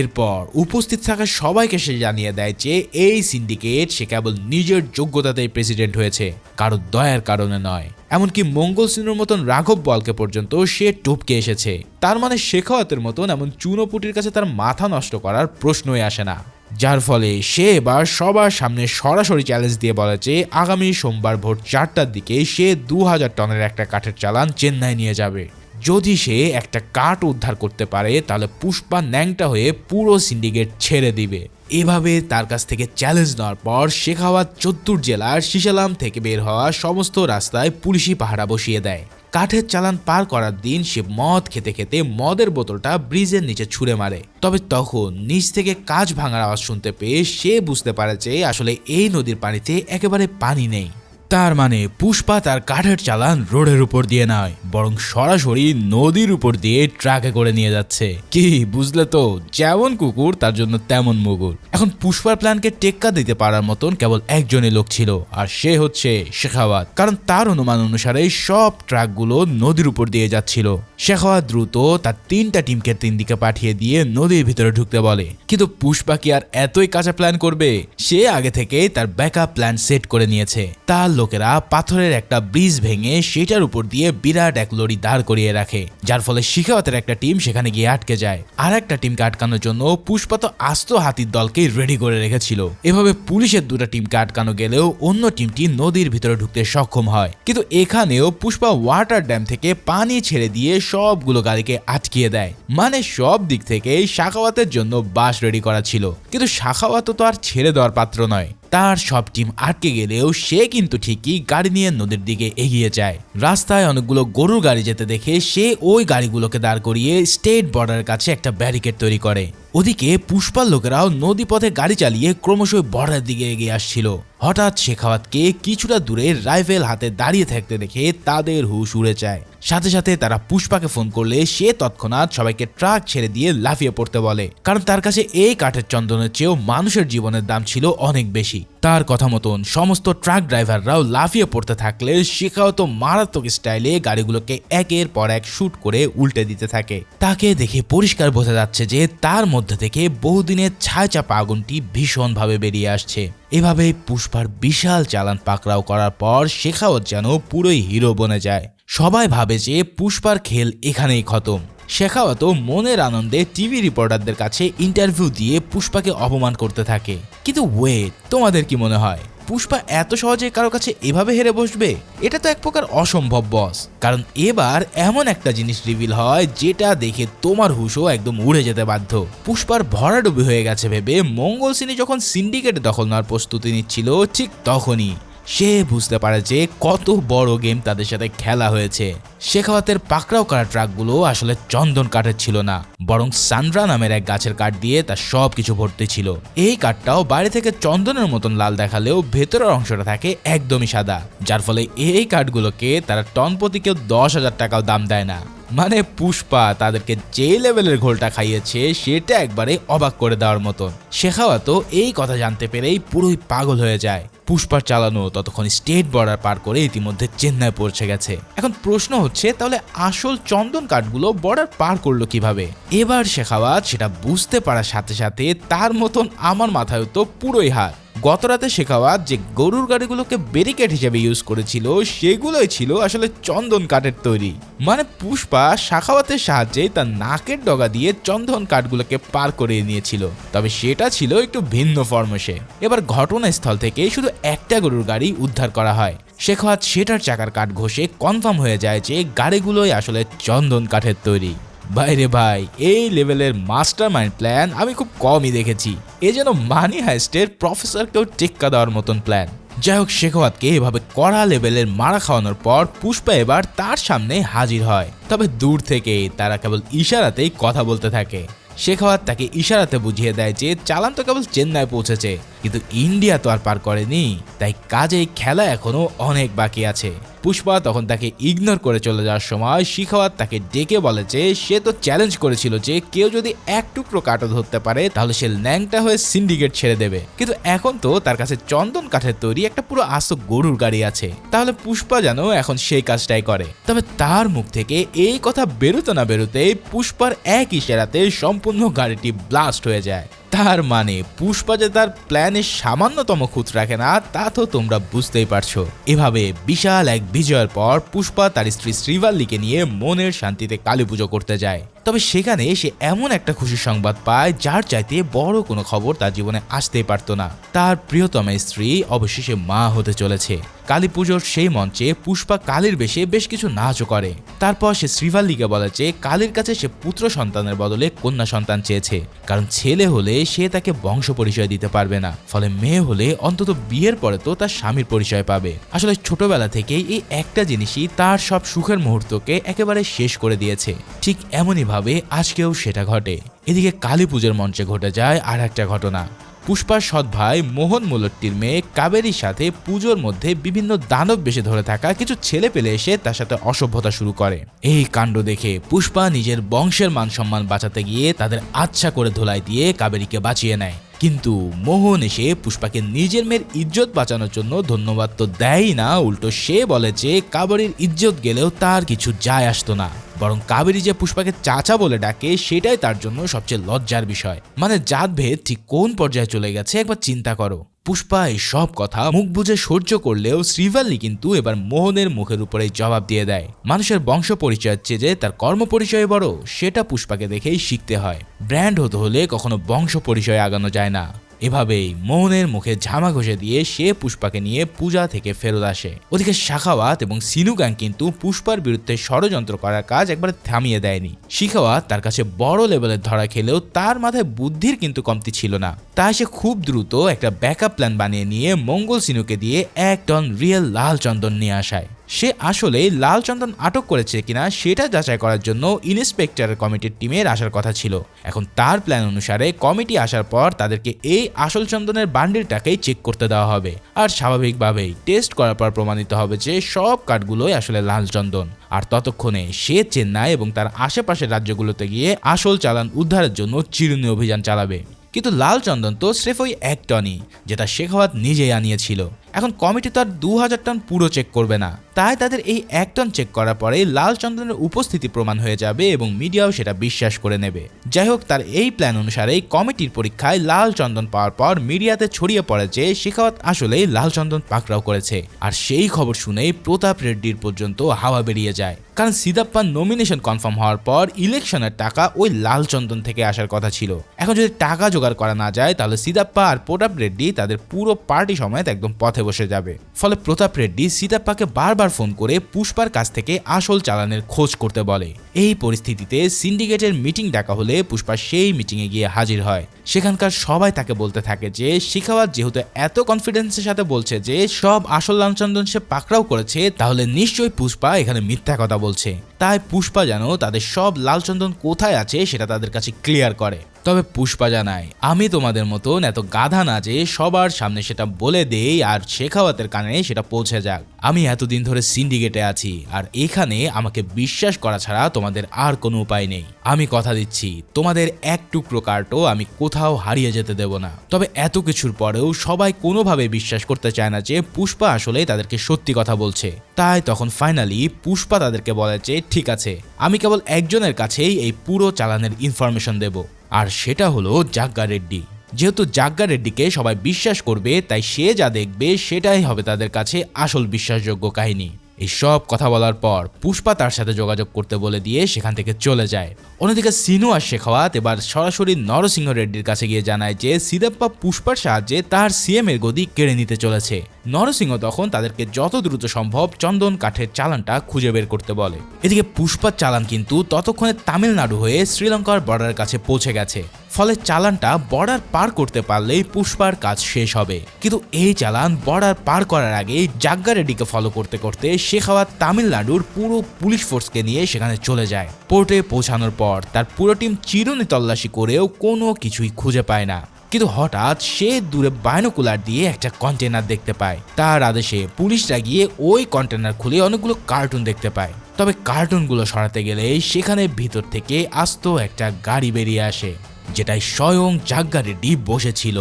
এরপর উপস্থিত থাকা সবাইকে সে জানিয়ে দেয় যে এই সিন্ডিকেট সে কেবল নিজের যোগ্যতাতেই প্রেসিডেন্ট হয়েছে, কারো দয়ার কারণে নয়। এমনকি মঙ্গল সিংহের মতন রাঘব বলকে পর্যন্ত সে টপকে এসেছে। তার মানে শেখাওয়াতের মতন এমন চুনোপুটির কাছে তার মাথা নষ্ট করার প্রশ্নই আসে না। যার ফলে সে এবার সবার সামনে সরাসরি চ্যালেঞ্জ দিয়ে বলে যে আগামী সোমবার ভোর 4টার দিকে সে 2000 টনের একটা কাঠের চালান চেন্নাই নিয়ে যাবে। যদি সে একটা কাঠ উদ্ধার করতে পারে তাহলে পুষ্পা ন্যাংটা হয়ে পুরো সিন্ডিকেট ছেড়ে দিবে। এভাবে তার কাছ থেকে চ্যালেঞ্জ নেওয়ার পর শেখাওয়াত 74 জেলার শিশালাম থেকে বের হওয়া সমস্ত রাস্তায় পুলিশি পাহারা বসিয়ে দেয়। কাঠের চালান পার করার দিন সে মদ খেতে খেতে মদের বোতলটা ব্রিজের নিচে ছুঁড়ে মারে। তবে তখন নিচ থেকে কাঁচ ভাঙার আওয়াজ শুনতে পেয়ে সে বুঝতে পারে যে আসলে এই নদীর পানিতে একেবারে পানি নেই। তার মানে পুষ্পা তার কাঠের চালান রোডের উপর দিয়ে নয়, বরং সরাসরি নদীর উপর দিয়ে ট্রাকে করে নিয়ে যাচ্ছে। কি বুঝলে তো, যেমন কুকুর তার জন্য তেমন মুগুর। এখন পুষ্পার প্ল্যানকে টেক্কা দিতে পারার মতন কেবল একজনই লোক ছিল, আর সে হচ্ছে শেখাওয়াত। কারণ তার অনুমান অনুসারে সব ট্রাকগুলো নদীর উপর দিয়ে যাচ্ছিল। শেখাওয়াত দ্রুত তার 3টা টিমকে 3 দিকে পাঠিয়ে দিয়ে নদীর ভিতরে ঢুকতে বলে। কিন্তু পুষ্পা কি আর এতই কাঁচা প্ল্যান করবে? সে আগে থেকে তার ব্যাকআপ প্ল্যান সেট করে নিয়েছে। তার লোকেরা পাথরের একটা ব্রিজ ভেঙে সেটার উপর দিয়ে বিরাট এক লরি দাঁড় করিয়ে রাখে, যার ফলে শেখাওয়াতের একটা টিম সেখানে গিয়ে আটকে যায়। আর একটা টিমকে আটকানোর জন্য পুষ্পা তো আস্ত হাতির দলকে রেডি করে রেখেছিল। এভাবে পুলিশের 2টা টিমকে আটকানো গেলেও অন্য টিমটি নদীর ভিতরে ঢুকতে সক্ষম হয়। কিন্তু এখানেও পুষ্পা ওয়াটার ড্যাম থেকে পানি ছেড়ে দিয়ে সবগুলো গাড়িকে আটকিয়ে দেয়। মানে সব দিক থেকে শাখাওয়াতের জন্য বাস রেডি করা ছিল, কিন্তু শাখাওয়াত তো আর ছেড়ে দেওয়ার পাত্র নয়। তার সব টিম আটকে গেলেও সে কিন্তু ঠিকই গাড়ি নিয়ে নদীর দিকে এগিয়ে যায়। রাস্তায় অনেকগুলো গরুর গাড়ি যেতে দেখে সে ওই গাড়িগুলোকে দাঁড় করিয়ে স্টেট বর্ডারের কাছে একটা ব্যারিকেড তৈরি করে। ওদিকে পুষ্পার লোকেরাও নদী পথে গাড়ি চালিয়ে ক্রমশই বর্ডারের দিকে এগিয়ে আসছিল। হঠাৎ শেখাওয়াতকে কিছুটা দূরে রাইফেল হাতে দাঁড়িয়ে থাকতে দেখে তাদের হুঁশ উড়ে যায়। সাথে সাথে তারা পুষ্পাকে ফোন করলে সে তৎক্ষণাৎ সবাইকে ট্রাক ছেড়ে দিয়ে লাফিয়ে পড়তে বলে, কারণ তার কাছে এই কাঠের চন্দনের চেয়েও মানুষের জীবনের দাম ছিল অনেক বেশি। তার কথা মতন সমস্ত ট্রাক ড্রাইভাররাও লাফিয়ে পড়তে থাকলে শেখাওয়াত মারাত্মক স্টাইলে গাড়িগুলোকে একের পর এক শুট করে উল্টে দিতে থাকে। তাকে দেখে পরিষ্কার বোঝা যাচ্ছে যে তার মধ্যে থেকে বহুদিনের ছায়া চাপা আগুনটি ভীষণভাবে বেরিয়ে আসছে। এভাবে পুষ্পার বিশাল চালান পাকড়াও করার পর শেখাওয়াত যেন পুরোই হিরো বনে যায়। সবাই ভাবে যে পুষ্পার খেল এখানেই খতম। শেখাওয়াত মনের আনন্দে টিভি রিপোর্টারদের কাছে ইন্টারভিউ দিয়ে পুষ্পাকে অপমান করতে থাকে। কিন্তু ওয়েট, তোমাদের কি মনে হয় পুষ্পা এত সহজে কারো কাছে এভাবে হেরে বসবে? এটা তো এক প্রকার অসম্ভব বস, কারণ এবার এমন একটা জিনিস রিভিল হয় যেটা দেখে তোমার হুশও একদম উড়ে যেতে বাধ্য। পুষ্পার ভরাডুবি হয়ে গেছে ভেবে মঙ্গল সিনি যখন সিন্ডিকেটে দখল নেওয়ার প্রস্তুতি নিচ্ছিল, ঠিক তখনই সে বুঝতে পারে যে কত বড় গেম তাদের সাথে খেলা হয়েছে। শেখাওয়াতের পাকড়াও করা ট্রাকগুলো আসলে চন্দন কাঠের ছিল না, বরং সান্ড্রা নামের এক গাছের কাঠ দিয়ে তার সবকিছু ভর্তি ছিল। এই কাঠটাও বাইরে থেকে চন্দনের মতন লাল দেখালেও ভেতরের অংশটা থাকে একদমই সাদা, যার ফলে এই কাঠগুলোকে তারা টন প্রতি কেউ 10,000 টাকাও দাম দেয় না। মানে পুষ্পা তাদেরকে যে লেভেলের ঘোলটা খাইয়েছে সেটা একবারে অবাক করে দেওয়ার মতন। শেখাওয়াত এই কথা জানতে পেরেই পুরোই পাগল হয়ে যায়। পুষ্পার চালানো ততক্ষণ স্টেট বর্ডার পার করে ইতিমধ্যে চেন্নাই পৌঁছে গেছে। এখন প্রশ্ন হচ্ছে, তাহলে আসল চন্দন কাঠগুলো বর্ডার পার করলো কিভাবে? এবার শেখাওয়াত সেটা বুঝতে পারার সাথে সাথে তার মতন আমার মাথায় তো পুরোই হাত। গতরাতে শেখাওয়াত যে গরুর গাড়িগুলোকে ব্যারিকেড হিসেবে ইউজ করেছিল সেগুলোই ছিল আসলে চন্দন কাঠের তৈরি। মানে পুষ্পা শেখাওয়াতের সাহায্যে তার নাকের ডগা দিয়ে চন্দন কাঠগুলোকে পার করে নিয়েছিল, তবে সেটা ছিল একটু ভিন্ন ফরমেশে। এবার ঘটনাস্থল থেকে শুধু একটা গরুর গাড়ি উদ্ধার করা হয়। শেখাওয়াত সেটার চাকার কাঠ ঘষে কনফার্ম হয়ে যায় যে গাড়িগুলোই আসলে চন্দন কাঠের তৈরি। বাইরে ভাই, এই লেভেলের মাস্টার মাইন্ড প্ল্যান আমি খুব কমই দেখেছি। এ যেন মানি হাইস্টের প্রফেসরকেও টেক্কা দেওয়ার মতন প্ল্যান। যাই হোক, শেখাওয়াতকে এভাবে কড়া লেভেলের মারা খাওয়ানোর পর পুষ্পা এবার তার সামনে হাজির হয়। তবে দূর থেকে তারা কেবল ইশারাতেই কথা বলতে থাকে। শেখাওয়াত তাকে ইশারাতে বুঝিয়ে দেয় যে চালান তো কেবল চেন্নাই পৌঁছেছে, কিন্তু ইন্ডিয়া তো আর পার করেনি, তাই কাজেই খেলা এখনো অনেক বাকি আছে। পুষ্পা তখন তাকে ইগনোর করে চলে যাওয়ার সময় শেখাওয়াত তাকে ডেকে বলে যে সে তো চ্যালেঞ্জ করেছিল যে কেউ যদি এক টুকরো কাঠও ধরতে পারে তাহলে সে ল্যাংটা হয়ে সিন্ডিকেট ছেড়ে দেবে, কিন্তু এখন তো তার কাছে চন্দন কাঠের তৈরি একটা পুরো আস্ত গরুর গাড়ি আছে, তাহলে পুষ্পা যেন এখন সেই কাজটাই করে। তবে তার মুখ থেকে এই কথা বেরোতে না বেরোতেই পুষ্পার এক ইশারাতে সম্পূর্ণ গাড়িটি ব্লাস্ট হয়ে যায়। তার মানে পুষ্পা যে তার প্ল্যানের সামান্যতম খুঁত রাখে না তা তো তোমরা বুঝতেই পারছো। এভাবে বিশাল এক বিজয়ের পর পুষ্পা তার স্ত্রী শ্রীভাল্লিকে নিয়ে মনের শান্তিতে কালী পুজো করতে যায়। তবে সেখানে সে এমন একটা খুশির সংবাদ পায় যার চাইতে বড় কোনো খবর তার জীবনে আসতেই পারতো না। তার প্রিয়তমা স্ত্রী অবশেষে মা হতে চলেছে। কালী পুজোর সেই মঞ্চে পুষ্পা কালীর বেশে বেশ কিছু নাচও করে। তারপর সে শ্রীভাল্লিকে বলে যে কালীর কাছে সে পুত্র সন্তানের বদলে কন্যা সন্তান চেয়েছে, কারণ ছেলে হলে সে তাকে বংশ পরিচয় দিতে পারবে না, ফলে মেয়ে হলে অন্তত বিয়ের পরে তো তার স্বামীর পরিচয় পাবে। আসলে ছোটবেলা থেকেই এই একটা জিনিসই তার সব সুখের মুহূর্তকে একেবারে শেষ করে দিয়েছে। ঠিক এমনই ভাবে আজকেও সেটা ঘটে। এদিকে কালী পুজোর মঞ্চে ঘটে যায় আর একটা ঘটনা। পুষ্পার সৎ ভাই মোহন মুলট্টির মেয়ে কাবেরীর সাথে পুজোর মধ্যে বিভিন্ন দানব বেশে ধরে থাকা কিছু ছেলে পেলে এসে তার সাথে অসভ্যতা শুরু করে। এই কাণ্ড দেখে পুষ্পা নিজের বংশের মান সম্মান বাঁচাতে গিয়ে তাদের আচ্ছা করে ধোলাই দিয়ে কাবেরীকে বাঁচিয়ে নেয়। কিন্তু মোহন এসে পুষ্পাকে নিজের মেয়ের ইজ্জত বাঁচানোর জন্য ধন্যবাদ তো দেয়ই না, উল্টো সে বলে যে কাবেরীর ইজ্জত গেলেও তার কিছু যায় আসতো না, বরং কাবেরী যে পুষ্পাকে চাচা বলে ডাকে সেটাই তার জন্য সবচেয়ে লজ্জার বিষয়। মানে জাতভেদ ঠিক কোন পর্যায়ে চলে গেছে একবার চিন্তা করো। পুষ্পা এই সব কথা মুখ বুঝে সহ্য করলেও শ্রীভাল্লি কিন্তু এবার মোহনের মুখের উপরে জবাব দিয়ে দেয়। মানুষের বংশ পরিচয়ের চেয়ে যে তার কর্ম পরিচয় বড় সেটা পুষ্পাকে দেখেই শিখতে হয়। ব্র্যান্ড হতে হলে কখনো বংশ পরিচয় আগানো যায় না। এভাবেই মোহনের মুখে ঝামা ঘষে দিয়ে সে পুষ্পাকে নিয়ে পূজা থেকে ফেরত আসে। ওদিকে শেখাওয়াত এবং সিনু গ্যাং কিন্তু পুষ্পার বিরুদ্ধে ষড়যন্ত্র করার কাজ একবার থামিয়ে দেয়নি। শেখাওয়াত তার কাছে বড় লেভেলের ধরা খেলেও তার মাথায় বুদ্ধির কিন্তু কমতি ছিল না, তাই সে খুব দ্রুত একটা ব্যাকআপ প্ল্যান বানিয়ে নিয়ে মঙ্গল সিনুকে দিয়ে 1 টন রিয়েল লাল চন্দন নিয়ে আসায়। সে আসলে লাল চন্দন আটক করেছে কিনা সেটা যাচাই করার জন্য ইন্সপেক্টর কমিটির টিমের আসার কথা ছিল। এখন তার প্ল্যান অনুসারে কমিটি আসার পর তাদেরকে এই আসল চন্দনের বান্ডিলটাকেই চেক করতে দেওয়া হবে, আর স্বাভাবিকভাবেই টেস্ট করার পর প্রমাণিত হবে যে সব কাঠগুলোই আসলে লাল চন্দন। আর ততক্ষণে সে চেন্নাই এবং তার আশেপাশের রাজ্যগুলোতে গিয়ে আসল চালান উদ্ধারের জন্য চিরুনি অভিযান চালাবে। কিন্তু লাল চন্দন তো স্রেফ ওই 1 টনই, যেটা শেখাওয়াত নিজেই আনিয়েছিল। এখন কমিটি তো আর 2000 টন পুরো চেক করবে না, তাই তাদের এই 1 টন চেক করার পরে লাল চন্দনের উপস্থিতি প্রমাণ হয়ে যাবে এবং মিডিয়াও সেটা বিশ্বাস করে নেবে। যাই হোক, তার এই প্ল্যান অনুসারে কমিটির পরীক্ষায় লাল চন্দন পাওয়ার পর মিডিয়াতে ছড়িয়ে পড়ে যে শেখাওয়াত আসলেই লাল চন্দন পাকড়াও করেছে। আর সেই খবর শুনেই প্রতাপ রেড্ডির পর্যন্ত হাওয়া বেরিয়ে যায়, কারণ সিদাপ্পার নমিনেশন কনফার্ম হওয়ার পর ইলেকশনের টাকা ওই লাল চন্দন থেকে আসার কথা ছিল। এখন যদি টাকা জোগাড় করা না যায় তাহলে সিদাপ্পা আর প্রতাপ রেড্ডি তাদের পুরো পার্টি সমেত একদম পথে বসে যাবে। ফলে প্রতাপ রেড্ডি সিদাপ্পাকে বারবার ফোন করে পুষ্পার কাছ থেকে আসল চালানের খোঁজ করতে বলে। এই পরিস্থিতিতে সিন্ডিকেটের মিটিং ডাকা হলে পুষ্পা সেই মিটিংয়ে গিয়ে হাজির হয়। সেখানকার সবাই তাকে বলতে থাকে যে শেখাওয়াত যেহেতু এত কনফিডেন্সের সাথে বলছে যে সব আসল লাল চন্দন সে পাকড়াও করেছে, তাহলে নিশ্চয়ই পুষ্পা এখানে মিথ্যা কথা বলছে। তাই পুষ্পা যেন তাদের সব লাল চন্দন কোথায় আছে সেটা তাদের কাছে ক্লিয়ার করে। তবে পুষ্পা জানায়, আমি তোমাদের মতন এত গাধা না যে সবার সামনে সেটা বলে দেই আর শেখাওয়াতের কানে সেটা পৌঁছে যাক। আমি এতদিন ধরে সিন্ডিকেটে আছি আর এখানে আমাকে বিশ্বাস করা ছাড়া তোমাদের আর কোনো উপায় নেই। আমি কথা দিচ্ছি তোমাদের এক টুকরো কার্টও আমি কোথাও হারিয়ে যেতে দেব না। তবে এত কিছুর পরেও সবাই কোনোভাবে বিশ্বাস করতে চায় না যে পুষ্পা আসলে তাদেরকে সত্যি কথা বলছে। তাই তখন ফাইনালি পুষ্পা তাদেরকে বলে যে ঠিক আছে, আমি কেবল একজনের কাছেই এই পুরো চালানের ইনফরমেশন দেব, আর সেটা হলো জাগ্গা রেড্ডি। যেহেতু জাগ্গা রেড্ডিকে সবাই বিশ্বাস করবে তাই সে যা দেখবে সেটাই হবে তাদের কাছে আসল বিশ্বাসযোগ্য কাহিনী। এই সব কথা বলার পর পুষ্পা তার সাথে যোগাযোগ করতে বলে দিয়ে সেখান থেকে চলে যায়। অন্যদিকে সিনু আর শেখাওয়াত এবার সরাসরি নরসিংহ রেড্ডির কাছে গিয়ে জানায় যে সিদাপ্পা পুষ্পার সাহায্যে তার সিএম এর গদি কেড়ে নিতে চলেছে। নরসিংহ তখন তাদেরকে যত দ্রুত সম্ভব চন্দন কাঠের চালানটা খুঁজে বের করতে বলে। এদিকে পুষ্পার চালান কিন্তু ততক্ষণে তামিলনাড়ু হয়ে শ্রীলঙ্কার বর্ডারের কাছে পৌঁছে গেছে। ফলে চালানটা বর্ডার পার করতে পারলেই পুষ্পার কাজ শেষ হবে। কিন্তু এই চালান বর্ডার পার করার আগে জাগ্গা রেড্ডিকে ফলো করতে করতে শেখাওয়াত তামিলনাড়ুর পুরো পুলিশ ফোর্সকে নিয়ে সেখানে চলে যায়। পোর্টে পৌঁছানোর পর তার পুরো টিম চিরুনি তল্লাশি করেও কোনো কিছুই খুঁজে পায় না। কিন্তু হঠাৎ সে দূরে বাইনোকুলার দিয়ে একটা কন্টেনার দেখতে পায়। তার আদেশে পুলিশরা গিয়ে ওই কন্টেনার খুলে অনেকগুলো কার্টুন দেখতে পায়। তবে কার্টুনগুলো সরাতে গেলে সেখানে ভিতর থেকে আস্ত একটা গাড়ি বেরিয়ে আসে, যেটাই স্বয়ং জাগ্গা রেড্ডি বসেছিল।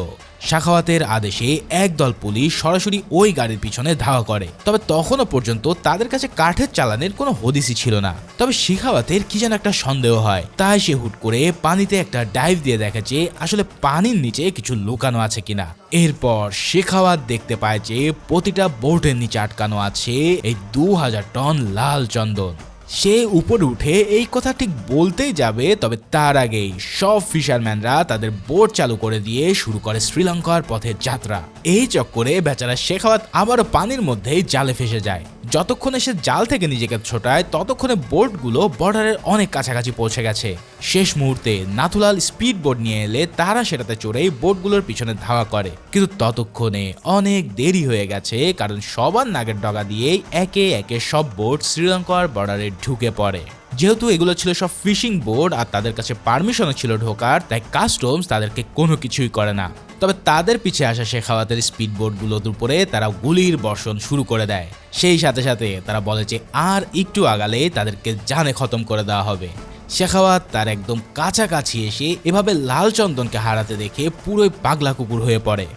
শাখাওয়াতের আদেশে একদল পুলিশ সরাসরি ওই গাড়ির পিছনে ধাওয়া করে। তবে তখনও পর্যন্ত তাদের কাছে কাঠের চালানের কোনো হদিসই ছিল না। তবে শেখাওয়াতের কি যেন একটা সন্দেহ হয়, তাই সে হুট করে পানিতে একটা ডাইভ দিয়ে দেখে যে আসলে পানির নিচে কিছু লুকানো আছে কিনা। এরপর শেখাওয়াত দেখতে পায় যে প্রতিটা বোর্ডের নিচে আটকানো আছে এই 2000 টন লাল চন্দন। সে উপরে উঠে এই কথা ঠিক বলতেই যাবে, তবে তার আগেই সব ফিশারম্যানরা তাদের বোট চালু করে দিয়ে শুরু করে শ্রীলঙ্কার পথের যাত্রা। এই চক্করে বেচারা শেখাওয়াত আবারও পানির মধ্যেই জালে ফেসে যায়। যতক্ষণে সে জাল থেকে নিজেকে ছোটায় ততক্ষণে বোটগুলো বর্ডারের অনেক কাছাকাছি পৌঁছে গেছে। শেষ মুহূর্তে নাথুলাল স্পিড বোট নিয়ে এলে তারা সেটাতে চড়েই বোটগুলোর পিছনে ধাওয়া করে। কিন্তু ততক্ষণে অনেক দেরি হয়ে গেছে, কারণ সবার নাগের ডগা দিয়েই একে একে সব বোট শ্রীলঙ্কার বর্ডারে ঢুকে পড়ে। যেহেতু এগুলো ছিল সব ফিশিং বোট আর তাদের কাছে পারমিশনও ছিল ঢোকার, তাই কাস্টমস তাদেরকে কোনো কিছুই করে না। তবে তাদের পিছে আসা শেখাওয়াতের স্পিড বোটগুলোর উপরে তারা গুলির বর্ষণ শুরু করে দেয়। সেই সাথে সাথে তারা বলে যে আর একটু আগালে তাদেরকে জানে খতম করে দেওয়া হবে। শেখাওয়াত তার একদম কাছাকাছি এসে এভাবে লাল চন্দনকে হারাতে দেখে পুরোই পাগলা কুকুর হয়ে পড়ে।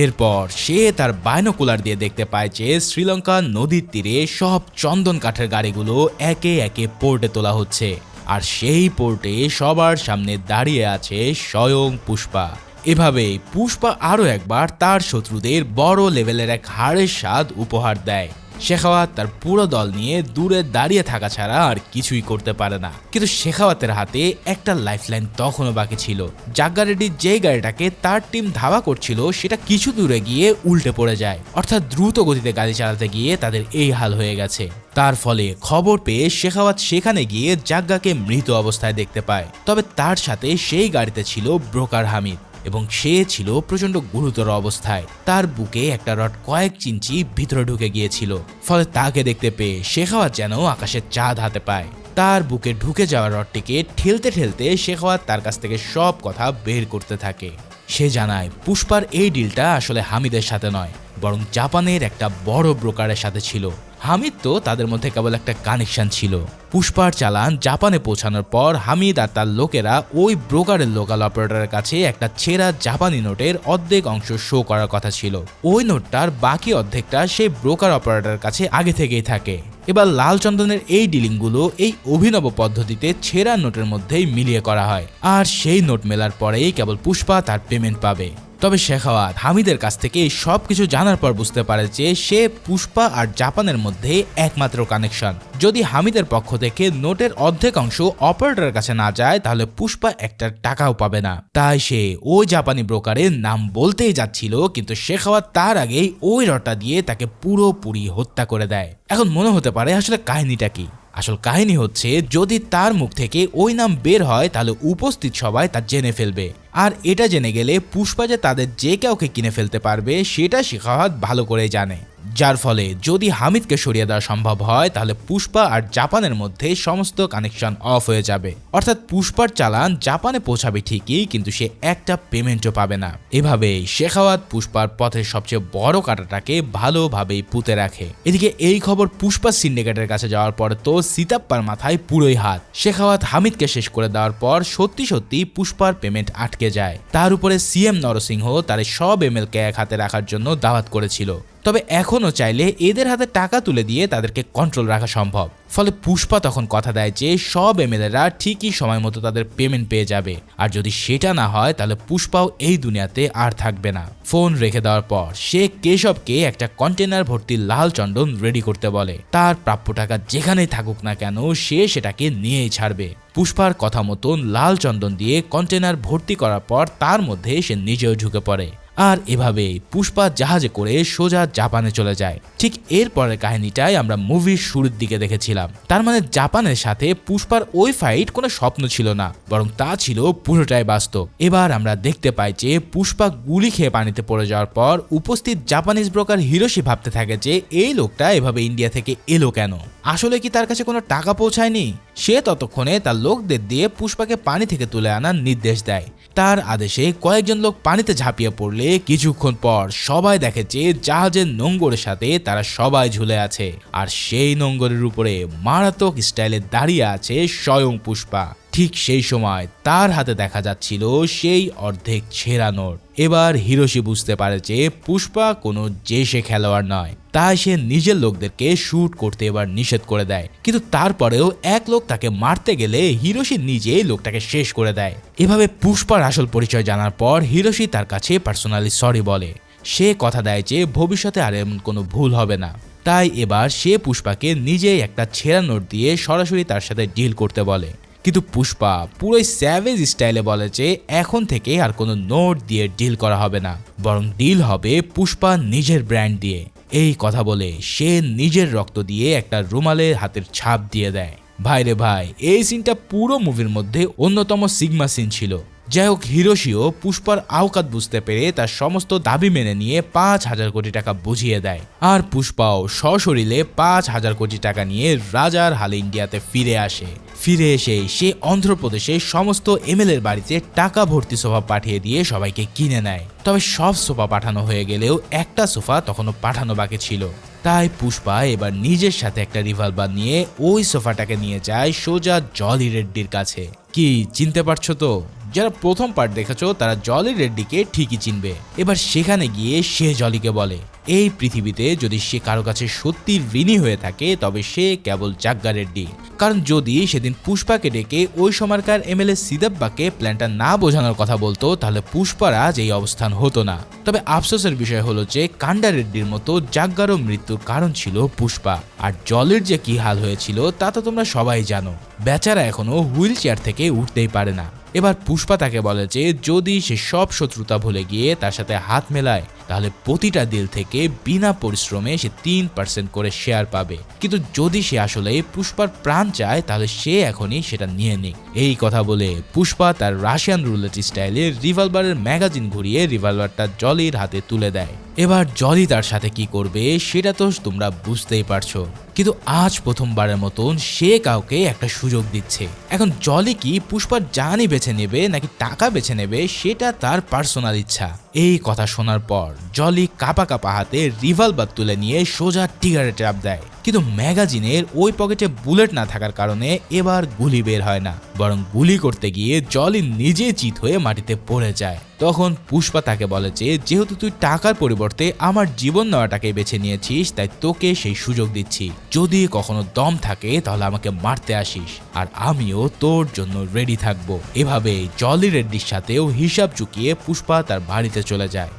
এরপর সে তার বাইনোকুলার দিয়ে দেখতে পায় যে শ্রীলঙ্কার নদীর তীরে সব চন্দন কাঠের গাড়িগুলো একে একে পোর্টে তোলা হচ্ছে, আর সেই পোর্টে সবার সামনে দাঁড়িয়ে আছে স্বয়ং পুষ্পা। এভাবেই পুষ্পা আরও একবার তার শত্রুদের বড় লেভেলের এক হারের স্বাদ উপহার দেয়। শেখাওয়াত তার পুরো দল নিয়ে দূরে দাঁড়িয়ে থাকা ছাড়া আর কিছুই করতে পারে না। কিন্তু শেখাওয়াতের হাতে একটা লাইফলাইন তখনও বাকি ছিল। জাগ্গা রেড্ডি যে গাড়িটাকে তার টিম ধাওয়া করছিল সেটা কিছু দূরে গিয়ে উল্টে পড়ে যায়, অর্থাৎ দ্রুত গতিতে গাড়ি চালাতে গিয়ে তাদের এই হাল হয়ে গেছে। তার ফলে খবর পেয়ে শেখাওয়াত সেখানে গিয়ে জাগ্গাকে মৃত অবস্থায় দেখতে পায়। তবে তার সাথে সেই গাড়িতে ছিল ব্রোকার হামিদ, এবং সে ছিল প্রচন্ড গুরুতর অবস্থায়। তার বুকে একটা রড কয়েক ইঞ্চি ভিতরে ঢুকে গিয়েছিল। ফলে তাকে দেখতে পেয়ে শেখাওয়াত যেন আকাশের চাঁদ হাতে পায়। তার বুকে ঢুকে যাওয়া রডটিকে ঠেলতে ঠেলতে শেখাওয়াত তার কাছ থেকে সব কথা বের করতে থাকে। সে জানায় পুষ্পার এই ডিলটা আসলে হামিদের সাথে নয়, বরং জাপানের একটা বড় ব্রোকারের সাথে ছিল। হামিদ তো তাদের মধ্যে কেবল একটা কানেকশন ছিল। পুষ্পার চালান জাপানে পৌঁছানোর পর হামিদ আর তার লোকেরা ওই ব্রোকারের লোকাল অপারেটরের কাছে একটা ছেঁড়া জাপানি নোটের অর্ধেক অংশ শো করার কথা ছিল। ওই নোটটার বাকি অর্ধেকটা সেই ব্রোকার অপারেটরের কাছে আগে থেকেই থাকে। এবার লাল চন্দনের এই ডিলিংগুলো এই অভিনব পদ্ধতিতে ছেঁড়া নোটের মধ্যেই মিলিয়ে করা হয়, আর সেই নোট মেলার পরেই কেবল পুষ্পা তার পেমেন্ট পাবে। তবে শেখাওয়াত হামিদের কাছ থেকে সব কিছু জানার পর বুঝতে পারে যে সে পুষ্পা আর জাপানের মধ্যে একমাত্র কানেকশন। যদি হামিদের পক্ষ থেকে নোটের অর্ধেক অংশ অপারেটরের কাছে না যায় তাহলে পুষ্পা একটা টাকাও পাবে না। তাই সে ওই জাপানি ব্রোকারের নাম বলতেই যাচ্ছিল, কিন্তু শেখাওয়াত তার আগেই ওই রডটা দিয়ে তাকে পুরোপুরি হত্যা করে দেয়। এখন মনে হতে পারে আসলে কাহিনীটা কি? আসল কাহিনী হচ্ছে, যদি তার মুখ থেকে ওই নাম বের হয় তাহলে উপস্থিত সবাই তা জেনে ফেলবে, আর এটা জেনে গেলে পুষ্পা যে তাদের যে কাউকে কিনে ফেলতে পারবে সেটা শেখাওয়াত ভালো করে জানে। যার ফলে যদি হামিদকে সরিয়ে দেওয়া সম্ভব হয় তাহলে পুষ্পা আর জাপানের মধ্যে সমস্ত কানেকশন অফ হয়ে যাবে, অর্থাৎ পুষ্পার চালান জাপানে পৌঁছাবে ঠিকই, কিন্তু সে একটা পেমেন্টও পাবে না। এভাবেই শেখাওয়াত পুষ্পার পথের সবচেয়ে বড় কাঁটাটাকে ভালোভাবেই পুঁতে রাখে। এদিকে এই খবর পুষ্পা সিন্ডিকেটের কাছে যাওয়ার পর তো সিতাপ্পার মাথায় পুরোই হাত। শেখাওয়াত হামিদকে শেষ করে দেওয়ার পর সত্যি সত্যি পুষ্পার পেমেন্ট আটকে যায়। তার উপরে সিএম নরসিংহ তার সব এমএলকে এক হাতে রাখার জন্য দাওয়াত করেছিল। তবে এখনও চাইলে এদের হাতে টাকা তুলে দিয়ে তাদেরকে কন্ট্রোল রাখা সম্ভব। ফলে পুষ্পা তখন কথা দেয় যে সব এমএলএরা ঠিকই সময় মতো তাদের পেমেন্ট পেয়ে যাবে, আর যদি সেটা না হয় তাহলে পুষ্পাও এই দুনিয়াতে আর থাকবে না। ফোন রেখে দেওয়ার পর সে কেশবকে একটা কন্টেনার ভর্তি লাল চন্দন রেডি করতে বলে। তার প্রাপ্য টাকা যেখানেই থাকুক না কেন সে সেটাকে নিয়েই ছাড়বে। পুষ্পার কথা মতন লাল চন্দন দিয়ে কন্টেনার ভর্তি করার পর তার মধ্যে সে নিজেও ঢুকে পড়ে, আর এভাবেই পুষ্পা জাহাজে করে সোজা জাপানে চলে যায়। ঠিক এর পরের কাহিনীটাই আমরা মুভির শুরুর দিকে দেখেছিলাম। তার মানে জাপানের সাথে পুষ্পার ওই ফাইট কোনো স্বপ্ন ছিল না, বরং তা ছিল পুরোটাই বাস্তব। এবার আমরা দেখতে পাই যে পুষ্পা গুলি খেয়ে পানিতে পড়ে যাওয়ার পর উপস্থিত জাপানিজ ব্রোকার হিরোশি ভাবতে থাকে যে এই লোকটা এভাবে ইন্ডিয়া থেকে এলো কেন, আসলে কি তার কাছে কোনো টাকা পৌঁছায়নি? সে ততক্ষণে তার লোকদের দিয়ে পুষ্পাকে পানি থেকে তুলে আনার নির্দেশ দেয়। তার আদেশে কয়েকজন লোক পানিতে ঝাঁপিয়ে পড়লে কিছুক্ষণ পর সবাই দেখে যে জাহাজের নোঙ্গরের সাথে তারা সবাই ঝুলে আছে, আর সেই নোঙ্গরের উপরে মারাত্মক স্টাইলে দাঁড়িয়ে আছে স্বয়ং পুষ্পা। ঠিক সেই সময় তার হাতে দেখা যাচ্ছিল সেই অর্ধেক ছেঁড়া নোট। এবার হিরোশি বুঝতে পারে যে পুষ্পা কোনো জেসে খেলোয়াড় নয়, তাই সে নিজের লোকদেরকে শুট করতে এবার নিষেধ করে দেয়। কিন্তু তারপরেও এক লোক তাকে মারতে গেলে হিরোশি নিজেই লোকটাকে শেষ করে দেয়। এভাবে পুষ্পার আসল পরিচয় জানার পর হিরোশি তার কাছে পার্সোনালি সরি বলে। সে কথা দেয় যে ভবিষ্যতে আর এমন কোনো ভুল হবে না। তাই এবার সে পুষ্পাকে নিজেই একটা ছেঁড়া নোট দিয়ে সরাসরি তার সাথে ডিল করতে বলে। কিন্তু পুষ্পা পুরোই স্যাভেজ স্টাইলে বলে যে এখন থেকে আর কোনো নোট দিয়ে ডিল করা হবে না, বরং ডিল হবে পুষ্পা নিজের ব্র্যান্ড দিয়ে। এই কথা বলে সে নিজের রক্ত দিয়ে একটা রুমালের হাতের ছাপ দিয়ে দেয়। ভাই রে ভাই, এই সিনটা পুরো মুভির মধ্যে অন্যতম সিগমা সিন ছিল। যাই হোক, হিরোশিও পুষ্পার আওকাত বুঝতে পেরে তার সমস্ত দাবি মেনে নিয়ে 5,000 কোটি টাকা বুঝিয়ে দেয়। আর পুষ্পাও সশরীরে 5,000 কোটি টাকা নিয়ে রাজার হালে ইন্ডিয়াতে ফিরে আসে। ফিরে এসে সে অন্ধ্রপ্রদেশের সমস্ত এমএলএর বাড়িতে টাকা ভর্তি সোফা পাঠিয়ে দিয়ে সবাইকে কিনে নেয়। তবে সব সোফা পাঠানো হয়ে গেলেও একটা সোফা তখনও পাঠানো বাকি ছিল। তাই পুষ্পা এবার নিজের সাথে একটা রিভলভার নিয়ে ওই সোফাটাকে নিয়ে যায় সোজা জলি রেড্ডির কাছে। কি চিনতে পারছো তো? যারা প্রথম পার্ট দেখেছো তারা জলি রেড্ডিকে ঠিকই চিনবে। এবার সেখানে গিয়ে সে জলিকে বলে এই পৃথিবীতে যদি সে কারো কাছে সত্যি ঋণী হয়ে থাকে তবে সে কেবল জাগ্গা রেড্ডি। কারণ যদি সেদিন পুষ্পাকে ডেকে ওই সময়কার এমএলএ সিদাব্বাকে প্ল্যানটা না বোঝানোর কথা বলতো তাহলে পুষ্পার আজ এই অবস্থান হতো না। তবে আফসোসের বিষয় হলো যে কান্ডা রেড্ডির মতো জাগ্গারও মৃত্যুর কারণ ছিল পুষ্পা। আর জলির যে কি হাল হয়েছিল তা তো তোমরা সবাই জানো। বেচারা এখনো হুইল চেয়ার থেকে উঠতেই পারে না। এবার পুষ্পা তাকে বলে যে যদি সে সব শত্রুতা ভুলে গিয়ে তার সাথে হাত মেলায় তাহলে প্রতিটা ডিল থেকে বিনা পরিশ্রমে সে 3% করে শেয়ার পাবে। কিন্তু যদি সে আসলে পুষ্পার প্রাণ চায় তাহলে সে এখনই সেটা নিয়ে নিক। এই কথা বলে পুষ্পা তার রাশিয়ান রুলেট স্টাইলে রিভলভারের ম্যাগাজিন ঘুরিয়ে রিভলভারটা জলির হাতে তুলে দেয়। এবার জলি তার সাথে কি করবে সেটা তো তোমরা বুঝতেই পারছো। কিন্তু আজ প্রথমবারের মতন সে কাউকে একটা সুযোগ দিচ্ছে। এখন জলি কি পুষ্পার জানই বেছে নেবে নাকি টাকা বেছে নেবে সেটা তার পার্সোনাল ইচ্ছা। এই কথা শোনার পর জলি কাপা কাপা হাতে রিভলভার তুলে নিয়ে সোজা ট্রিগারে চাপ দেয়। কিন্তু ম্যাগাজিনের ওই পকেটে বুলেট না থাকার কারণে এবার গুলি বের হয় না, বরং গুলি করতে গিয়ে জলি নিজে চিত হয়ে মাটিতে পড়ে যায়। তখন পুষ্পা তাকে বলে যে যেহেতু তুই টাকার পরিবর্তে আমার জীবন নেওয়াটাকে বেছে নিয়েছিস তাই তোকে সেই সুযোগ দিচ্ছি। যদি কখনো দম থাকে তাহলে আমাকে মারতে আসিস, আর আমিও তোর জন্য রেডি থাকবো। এভাবে জলি রেড্ডির সাথেও হিসাব চুকিয়ে পুষ্পা তার বাড়িতে চলে যায়।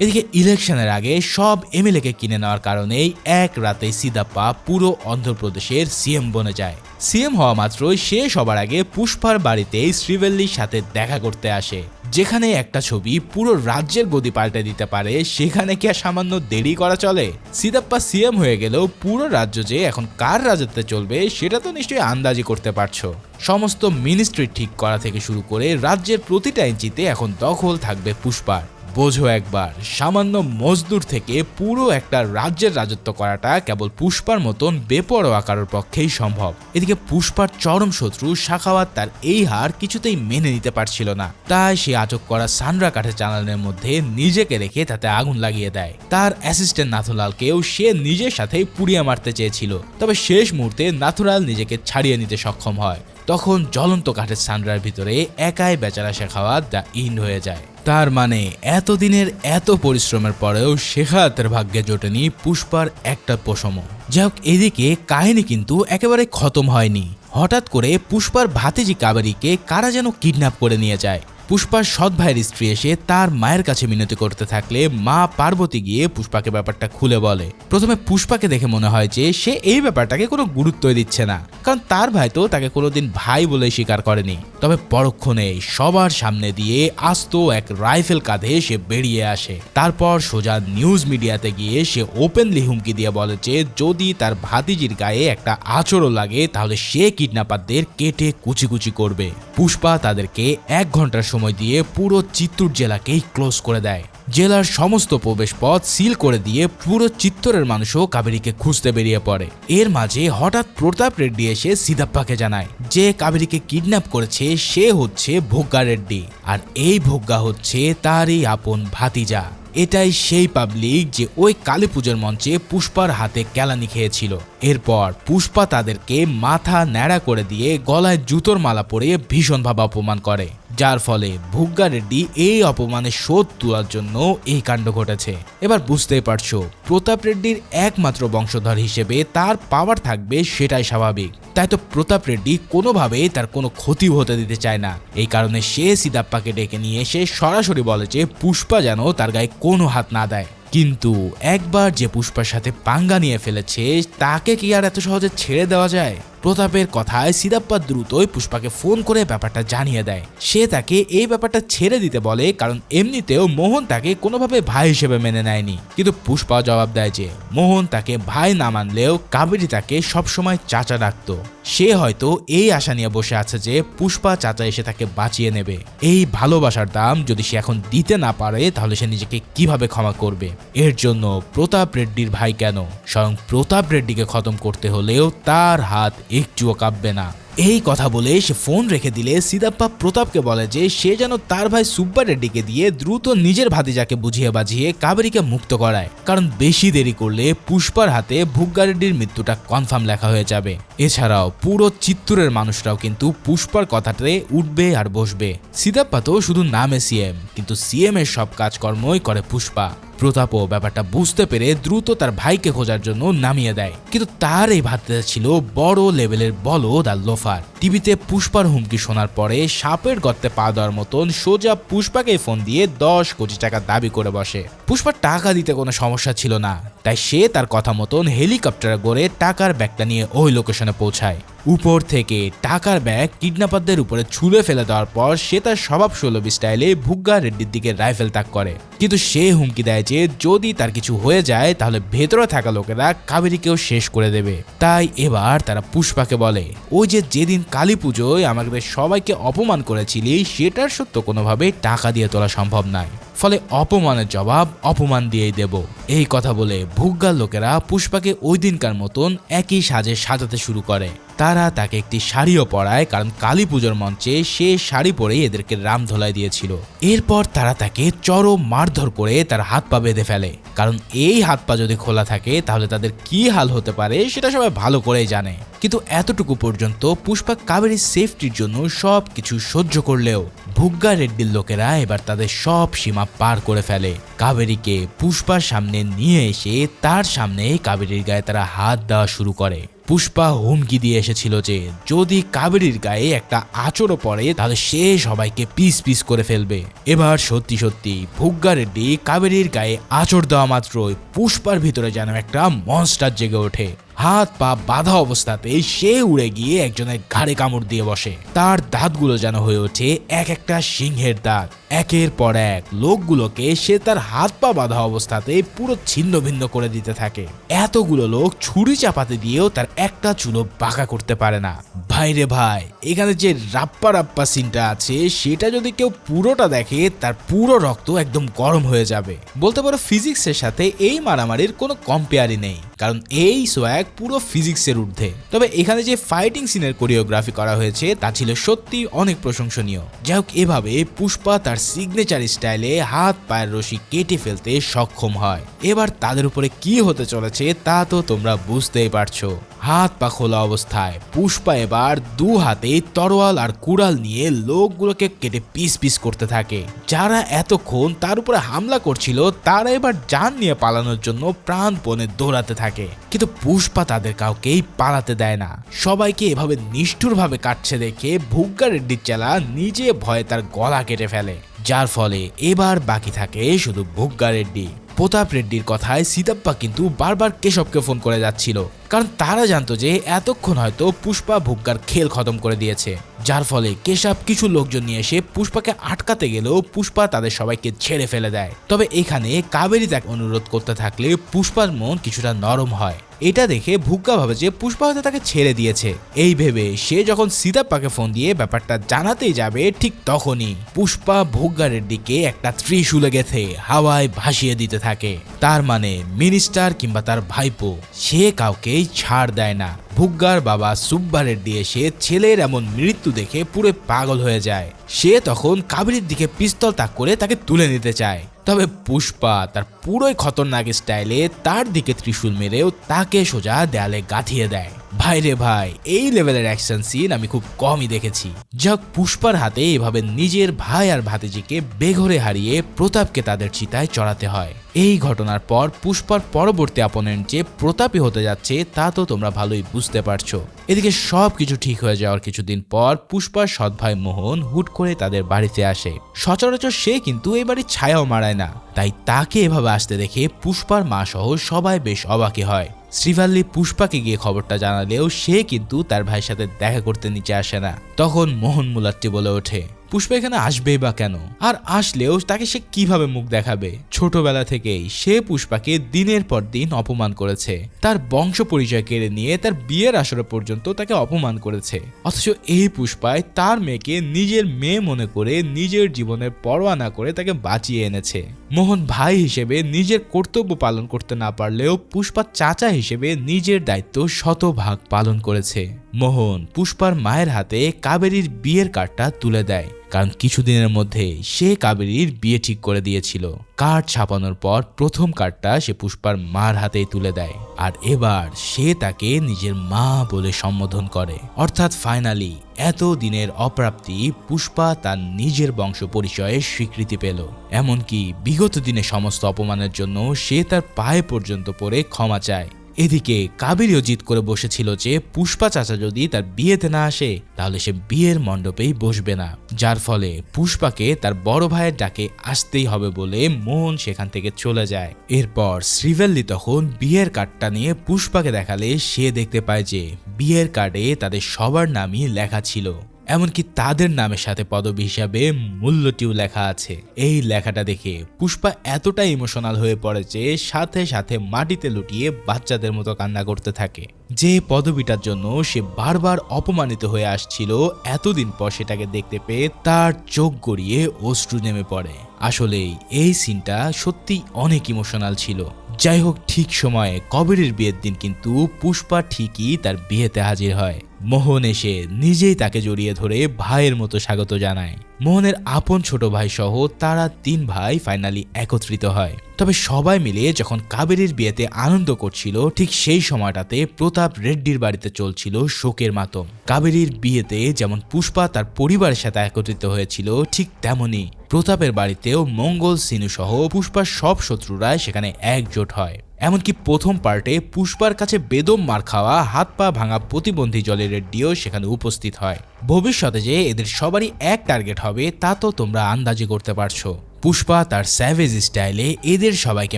এদিকে ইলেকশনের আগে সব এমএলএকে কিনে নেওয়ার কারণেই এক রাতে সিদাপ্পা পুরো অন্ধ্রপ্রদেশের সিএম বনে যায়। সিএম হওয়া মাত্রই সে সবার আগে পুষ্পার বাড়িতেই শ্রীভেল্লির সাথে দেখা করতে আসে। যেখানে একটা ছবি পুরো রাজ্যের গদি পাল্টে দিতে পারে সেখানে কি আর সামান্য দেরি করা চলে? সিদাপ্পা সিএম হয়ে গেলেও পুরো রাজ্য যে এখন কার রাজত্বে চলবে সেটা তো নিশ্চয়ই আন্দাজি করতে পারছো। সমস্ত মিনিস্ট্রি ঠিক করা থেকে শুরু করে রাজ্যের প্রতিটা ইঞ্চিতে এখন দখল থাকবে পুষ্পার। বোঝো একবার, সামান্য মজদুর থেকে পুরো একটা রাজ্যের রাজত্ব করাটা কেবল পুষ্পার মতন বেপরোয়া কারোর পক্ষেই সম্ভব। এদিকে পুষ্পার চরম শত্রু শাখাওয়াত তার এই হার কিছুতেই মেনে নিতে পারছিল না। তাই সে আটক করা সানরা কাঠের চালানের মধ্যে নিজেকে রেখে তাতে আগুন লাগিয়ে দেয়। তার অ্যাসিস্ট্যান্ট নাথুলালকেও সে নিজের সাথেই পুড়িয়ে মারতে চেয়েছিল, তবে শেষ মুহূর্তে নাথুলাল নিজেকে ছাড়িয়ে নিতে সক্ষম হয়। তখন জ্বলন্ত কাঠের সানরার ভিতরে একাই বেচারা শেখাওয়াত দ্য ইন্ড হয়ে যায়। তার মানে এতদিনের এত পরিশ্রমের পরেও শেখাওয়াতের ভাগ্যে জোটেনি পুষ্পার একটা পশমও। যাই হোক, এদিকে কাহিনী কিন্তু একেবারে খতম হয়নি। হঠাৎ করে পুষ্পার ভাতিজি কাবেরীকে কারা যেন কিডন্যাপ করে নিয়ে যায়। পুষ্পার সৎ ভাইয়ের স্ত্রী এসে তার মায়ের কাছে মিনতি করতে থাকলে মা পার্বতী গিয়ে পুষ্পাকে ব্যাপারটা খুলে বলে। প্রথমে পুষ্পাকে দেখে মনে হয় যে সে এই ব্যাপারটাকে কোনো গুরুত্বই দিচ্ছে না, কারণ তার ভাই তো তাকে কোনোদিন ভাই বলে স্বীকার করেনি। তবে পরক্ষণে সবার সামনে দিয়ে আস্ত এক রাইফেল কাঁধে সে বেরিয়ে আসে। তারপর সোজা নিউজ মিডিয়াতে গিয়ে সে ওপেনলি হুমকি দিয়ে বলে যে যদি তার ভাতিজির গায়ে একটা আঁচড়ও লাগে তাহলে সে কিডন্যাপারদের কেটে কুচি কুচি করবে। পুষ্পা তাদেরকে 1 ঘন্টার সময় দিয়ে পুরো চিত্তুর জেলাকেই ক্লোজ করে দেয়। জেলার সমস্ত প্রবেশ পথ সিল করে দিয়ে পুরো চিত্তরের মানুষও কাবেরীকে খুঁজতে বেরিয়ে পড়ে। এর মাঝে হঠাৎ প্রতাপ রেড্ডি এসে সিদাপ্পাকে জানায় যে কাবেরীকে কিডন্যাপ করেছে সে হচ্ছে ভোগ্গা রেড্ডি, আর এই ভোগ্গা হচ্ছে তারই আপন ভাতিজা। এটাই সেই পাবলিক যে ওই কালী পুজোর মঞ্চে পুষ্পার হাতে কেলানি খেয়েছিল। এরপর পুষ্পা তাদেরকে মাথা ন্যাড়া করে দিয়ে গলায় জুতোর মালা পরিয়ে ভীষণভাবে অপমান করে, যার ফলে ভোগ্গা রেড্ডি এই অপমানের শোধ তোলার জন্য এই কাণ্ড ঘটেছে। এবার বুঝতেই পারছো প্রতাপ রেড্ডির একমাত্র বংশধর হিসেবে তার পাওয়ার থাকবে, সেটাই স্বাভাবিক। তাই তো প্রতাপ রেড্ডি কোনোভাবেই তার কোনো ক্ষতি হতে দিতে চায় না। এই কারণে সে সিদাপ্পাকে ডেকে নিয়ে এসে সরাসরি বলে যে পুষ্পা যেন তার গায়ে কোনো হাত না দেয়। কিন্তু একবার যে পুষ্পার সাথে পাঙ্গা নিয়ে ফেলেছে তাকে কি আর এত সহজে ছেড়ে দেওয়া যায়? প্রতাপের কথায় সিদাপ্পা দ্রুতই পুষ্পাকে ফোন করে ব্যাপারটা জানিয়ে দেয়। সে তাকে এই ব্যাপারটা ছেড়ে দিতে বলে, কারণ এমনিতেও মোহন তাকে কোনোভাবে ভাই হিসেবে মেনে নেয়নি। কিন্তু পুষ্পা জবাব দেয় যে মোহন তাকে ভাই না মানলেও কাবেরী তাকে সবসময় চাচা ডাকত। সে হয়তো এই আশা নিয়ে বসে আছে যে পুষ্পা চাচা এসে তাকে বাঁচিয়ে নেবে। এই ভালোবাসার দাম যদি সে এখন দিতে না পারে তাহলে সে নিজেকে কিভাবে ক্ষমা করবে? এর জন্য প্রতাপ রেড্ডির ভাই কেন, স্বয়ং প্রতাপ রেড্ডিকে খতম করতে হলেও তার হাত একটুও কাঁপবে না। এই কথা বলে সে ফোন রেখে দিলে সিদাপ্পা প্রতাপকে বলে যে সে যেন তার ভাই সুব্বা রেড্ডিকে দিয়ে দ্রুত নিজের ভাতিজাকে বুঝিয়ে বাজিয়ে কাবেরীকে মুক্ত করায়, কারণ বেশি দেরি করলে পুষ্পার হাতে ভোগ্গা রেড্ডির মৃত্যুটা কনফার্ম লেখা হয়ে যাবে। এছাড়াও পুরো চিত্তুরের মানুষরাও কিন্তু পুষ্পার কথাটাতে উঠবে আর বসবে। সিদাপ্পা তো শুধু নামে সিএম, কিন্তু সিএম এর সব কাজকর্মই করে পুষ্পা। প্রতাপও ব্যাপারটা বুঝতে পেরে দ্রুত তার ভাইকে খোঁজার জন্য নামিয়ে দেয়। কিন্তু তার এই ভাতিজা ছিল বড় লেভেলের বলদ আর লোফার। টিভিতে পুষ্পার হুমকি শোনার পরে সাপের গর্তে পা দেওয়ার মতন সোজা পুষ্পাকে ফোন দিয়ে 10 কোটি টাকা দাবি করে বসে। পুষ্পার টাকা দিতে কোনো সমস্যা ছিল না, তাই সে তার কথা মতন হেলিকপ্টারে করে টাকার ব্যাগটা নিয়ে ওই লোকেশনে পৌঁছায়। উপর থেকে টাকার ব্যাগ কিডন্যাপারদের উপরে ছুঁড়ে ফেলে দেওয়ার পর সে তার স্বভাব সুলভী স্টাইলে ভোগ্গা রেড্ডির দিকে রাইফেল তাক করে। কিন্তু সে হুমকি দেয় যে যদি তার কিছু হয়ে যায় তাহলে ভেতরে থাকা লোকেরা কাবেরীকেও শেষ করে দেবে। তাই এবার তারা পুষ্পাকে বলে, ওই যে যেদিন কালী পুজোয় আমাদের সবাইকে অপমান করেছিলি সেটার সত্য কোনোভাবে টাকা দিয়ে তোলা সম্ভব নয়, ফলে অপমানের জবাব অপমান দিয়েই দেব। এই কথা বলে ভোগ্গার লোকেরা পুষ্পাকে ওই দিনকার মতন একই সাজে সাজাতে শুরু করে। তারা তাকে একটি শাড়িও পরায়, কারণ কালী পুজোর মঞ্চে সে শাড়ি পরেই এদেরকে রামধোলাই দিয়েছিল। এরপর তারা তাকে চরম মারধর করে তার হাত পা বেঁধে ফেলে, কারণ এই হাত পা যদি খোলা থাকে তাহলে তাদের কি হাল হতে পারে সেটা সবাই ভালো করেই জানে। কিন্তু এতটুকু পর্যন্ত পুষ্পা কাবেরীর সেফটির জন্য সব কিছু সহ্য করলেও ভোগ্গা রেড্ডির লোকেরা এবার তাদের সব সীমা পার করে ফেলে। কাবেরীকে পুষ্পার সামনে নিয়ে এসে তার সামনে কাবেরীর গায়ে তারা হাত দেওয়া শুরু করে। পুষ্পা হুমকি দিয়ে এসেছিল যে যদি কাবেরীর গায়ে একটা আঁচড়ও পড়ে তাহলে সে সবাইকে পিস পিস করে ফেলবে। এবার সত্যি সত্যি ভোগ্গা রেড্ডি কাবেরীর গায়ে আঁচড় দেওয়া মাত্রই পুষ্পার ভিতরে যেন একটা মনস্টার জেগে ওঠে। হাত পা বাঁধা অবস্থাতেই সে উড়ে গিয়ে একজনের ঘাড়ে কামড় দিয়ে বসে। তার দাঁতগুলো যেন হয়ে ওঠে এক একটা সিংহের দাঁত। একের পর এক লোকগুলোকে সে তার হাত পা বাঁধা অবস্থাতে পুরো ছিন্ন ভিন্ন করে দিতে থাকে। এতগুলো লোক ছুরি চাপাতে দিয়েও তার একটা চুলো বাঁকা করতে পারে না। ভাই রে ভাই, এখানে যে রাপ্পা রাপ্পা সিনটা আছে সেটা যদি কেউ পুরোটা দেখে তার পুরো রক্ত একদম গরম হয়ে যাবে। বলতে পারো ফিজিক্সের সাথে এই মারামারির কোনো কম্পেয়ারই নেই, কারণ এই সোয়াগ পুরো ফিজিক্সের ঊর্ধ্বে। তবে এখানে যে ফাইটিং সিনের কোরিওগ্রাফি করা হয়েছে তা ছিল সত্যি অনেক প্রশংসনীয়। যাই হোক, এভাবে পুষ্পা তার সিগনেচার স্টাইলে হাত পায়ের রশি কেটে ফেলতে সক্ষম হয়। এবার তাদের উপরে কি হতে চলেছে তা তো তোমরা বুঝতেই পারছো। হাত পা খোলা অবস্থায় পুষ্পা এবার দু হাতে তরোয়াল আর কুড়াল নিয়ে লোকগুলোকে কেটে পিস পিস করতে থাকে। যারা এতক্ষণ তার উপরে হামলা করছিল তারা এবার জান নিয়ে পালানোর জন্য প্রাণপণে দৌড়াতে থাকে, কিন্তু পুষ্পা তাদের কাউকেই পালাতে দেয় না। সবাইকে এভাবে নিষ্ঠুরভাবে কাটছে দেখে ভোগ্গা রেড্ডির চেলা নিজে ভয়ে তার গলা কেটে ফেলে, যার ফলে এবার বাকি থাকে শুধু ভোগ্গা রেড্ডি। প্রতাপ রেড্ডির কথায় সিদাপ্পা কিন্তু বারবার কেশবকে ফোন করে যাচ্ছিল, কারণ তারা জানতো যে এতক্ষণ হয়তো পুষ্পা ভোগ্গার খেল খতম করে দিয়েছে। যার ফলে কেশব কিছু লোকজন নিয়ে এসে পুষ্পাকে আটকাতে গেলেও পুষ্পা তাদের সবাইকে ছেড়ে ফেলে দেয়। তবে এখানে কাবেরী তাকে অনুরোধ করতে থাকলে পুষ্পার মন কিছুটা নরম হয়। এটা দেখে ভুগ্গা ভাবে যে পুষ্পা হয়তো তাকে ছেড়ে দিয়েছে। এই ভেবে সে যখন সিতাপ্পাকে ফোন দিয়ে ব্যাপারটা জানাতেই যাবে, ঠিক তখনই পুষ্পা ভুগ্গারের দিকে একটা ত্রিশূলে গেঁথে হাওয়ায় ভাসিয়ে দিতে থাকে। তার মানে মিনিস্টার কিংবা তার ভাইপো সে কাউকেই ছাড় দেয় না। ভুগ্গার বাবা সুব্বা রেড্ডি এসে ছেলের এমন মৃত্যু দেখে পুরো পাগল হয়ে যায়। সে তখন কাবেরীর দিকে পিস্তল তাক করে তাকে তুলে নিতে চায়। তবে পুষ্পা তার পুরোই খতরনাক স্টাইলে তার দিকে ত্রিশূল মেরেও তাকে সোজা দেয়ালে গাঁথিয়ে দেয়। ভাই রে ভাই, এই লেভেলের অ্যাকশন সিন আমি খুব কমই দেখেছি। যাক, পুষ্পার হাতে এভাবে নিজের ভাই আর ভাতিজিকে বেঘরে হারিয়ে প্রতাপকে তাদের চিতায় চড়াতে হয়। এই ঘটনার পর পুষ্পার পরবর্তী অপোনেন্ট যে প্রতাপী হতে যাচ্ছে তা তো তোমরা ভালোই বুঝতে পারছো। এদিকে সবকিছু ঠিক হয়ে যাওয়ার কিছুদিন পর পুষ্পার সৎ ভাই মোহন হুট করে তাদের বাড়িতে আসে। সচরাচর সে কিন্তু এই বাড়ির ছায়াও মারায় না, তাই তাকে এভাবে আসতে দেখে পুষ্পার মা সহ সবাই বেশ অবাকই হয়। শ্রীভাল্লি পুষ্পাকে গিয়ে খবরটা জানালেও সে কিন্তু তার ভাইয়ের সাথে দেখা করতে নিচে আসে না। তখন মোহন মুলাট্টি বলে ওঠে, পুষ্পা এখানে আসবেই বা কেন? আর আসলেও তাকে সে কিভাবে মুখ দেখাবে? ছোটবেলা থেকেই সে পুষ্পাকে দিনের পর দিন অপমান করেছে, তার বংশ পরিচয় কেড়ে নিয়ে তার বিয়ের আসর পর্যন্ত তাকে অপমান করেছে। অথচ এই পুষ্পায় তার মেয়েকে নিজের মেয়ে মনে করে নিজের জীবনের পরোয়া না করে তাকে বাঁচিয়ে এনেছে। মোহন ভাই হিসেবে নিজের কর্তব্য পালন করতে না পারলেও পুষ্পা চাচা হিসেবে নিজের দায়িত্ব শতভাগ পালন করেছে। মোহন পুষ্পার মায়ের হাতে কাবেরীর বিয়ের কার্ডটা তুলে দেয়, কারণ কিছুদিনের মধ্যে সে কাবেরীর বিয়ে ঠিক করে দিয়েছিল। কার্ড ছাপানোর পর প্রথম কার্ডটা সে পুষ্পার মার হাতেই তুলে দেয়, আর এবার সে তাকে নিজের মা বলে সম্বোধন করে। অর্থাৎ ফাইনালি এত দিনের অপ্রাপ্তি পুষ্পা তার নিজের বংশ পরিচয়ের স্বীকৃতি পেল। এমনকি বিগত দিনে সমস্ত অপমানের জন্য সে তার পায়ে পর্যন্ত পড়ে ক্ষমা চায়। এদিকে কাবেরীও জিদ করে বসেছিল যে পুষ্পা চাচা যদি তার বিয়েতে না আসে তাহলে সে বিয়ের মণ্ডপেই বসবে না, যার ফলে পুষ্পাকে তার বড় ভাইয়ের ডাকে আসতেই হবে বলে মোহন সেখান থেকে চলে যায়। এরপর শ্রীভাল্লি তখন বিয়ের কার্ডটা নিয়ে পুষ্পাকে দেখালে সে দেখতে পায় যে বিয়ের কার্ডে তাদের সবার নামই লেখা ছিল, এমনকি তাদের নামের সাথে পদবি হিসাবে মূল্যটিও লেখা আছে। এই লেখাটা দেখে পুষ্পা এতটা ইমোশনাল হয়ে পড়ে যে সাথে সাথে মাটিতে লুটিয়ে বাচ্চাদের মতো কান্না করতে থাকে। যে পদবিটার জন্য সে বারবার অপমানিত হয়ে আসছিল, এতদিন পর সেটাকে দেখতে পেয়ে তার চোখ গড়িয়ে অশ্রু নেমে পড়ে। আসলেই এই সিনটা সত্যি অনেক ইমোশনাল ছিল। যাই হোক, ঠিক সময়ে কবিরের বিয়ের দিন কিন্তু পুষ্পা ঠিকই তার বিয়েতে হাজির হয়। মোহন এসে নিজেই তাকে জড়িয়ে ধরে ভাইয়ের মতো স্বাগত জানায়। মোহনের আপন ছোট ভাই সহ তারা 3 ভাই ফাইনালি একত্রিত হয়। তবে সবাই মিলে যখন কাবেরীর বিয়েতে আনন্দ করছিল, ঠিক সেই সময়টাতে প্রতাপ রেড্ডির বাড়িতে চলছিল শোকের মাতম। কাবেরীর বিয়েতে যেমন পুষ্পা তার পরিবারের সাথে একত্রিত হয়েছিল, ঠিক তেমনি প্রতাপের বাড়িতেও মঙ্গল, সিনু সহ পুষ্পার সব শত্রুরা সেখানে একজোট হয়। এমনকি প্রথম পার্টে পুষ্পার কাছে বেদম মার খাওয়া, হাত পা ভাঙা প্রতিবন্ধী জলি রেড্ডিও সেখানে উপস্থিত হয়। ভবিষ্যতে যে এদের সবারই এক টার্গেট হবে তা তো তোমরা আন্দাজি করতে পারছো। পুষ্পা তার স্যাভেজ স্টাইলে এদের সবাইকে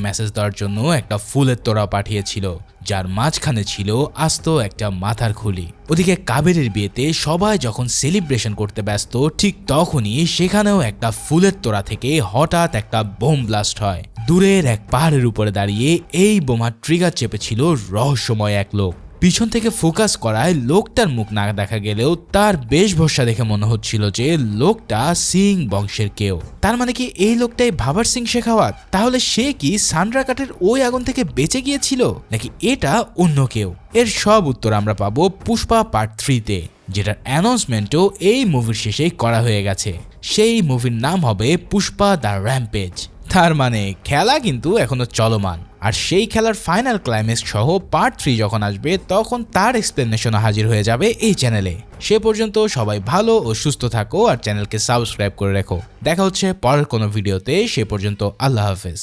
মেসেজ দেওয়ার জন্য একটা ফুলের তোড়া পাঠিয়েছিল, যার মাঝখানে ছিল আস্ত একটা মাথার খুলি। ওদিকে কাবেরীর বিয়েতে সবাই যখন সেলিব্রেশন করতে ব্যস্ত, ঠিক তখনই সেখানেও একটা ফুলের তোড়া থেকে হঠাৎ একটা বোম ব্লাস্ট হয়। দূরের এক পাহাড়ের উপরে দাঁড়িয়ে এই বোমার ট্রিগার চেপেছিল রহস্যময় এক লোক। পিছন থেকে ফোকাস করায় লোকটার মুখ না দেখা গেলেও তার বেশভূষা দেখে মনে হচ্ছিল যে লোকটা সিং বংশের কেউ। তার মানে কি এই লোকটাই ভাবার সিং শেখাওয়াত? তাহলে সে কি সান্ড্রা কাটের ওই আগুন থেকে বেঁচে গিয়েছিল, নাকি এটা অন্য কেউ? এর সব উত্তর আমরা পাবো পুষ্পা পার্ট 3-তে, যেটার অ্যানাউন্সমেন্টও এই মুভির শেষেই করা হয়ে গেছে। সেই মুভির নাম হবে পুষ্পা দ্য র্যাম্পেজ। তার মানে খেলা কিন্তু এখনো চলমান, আর সেই খেলার ফাইনাল ক্লাইম্যাক্স সহ পার্ট 3 যখন আসবে তখন তার এক্সপ্লেনেশন হাজির হয়ে যাবে এই চ্যানেলে। সে পর্যন্ত সবাই ভালো ও সুস্থ থাকো আর চ্যানেলকে সাবস্ক্রাইব করে রেখো। দেখা হচ্ছে পরের কোনো ভিডিওতে, সে পর্যন্ত আল্লাহ হাফেজ।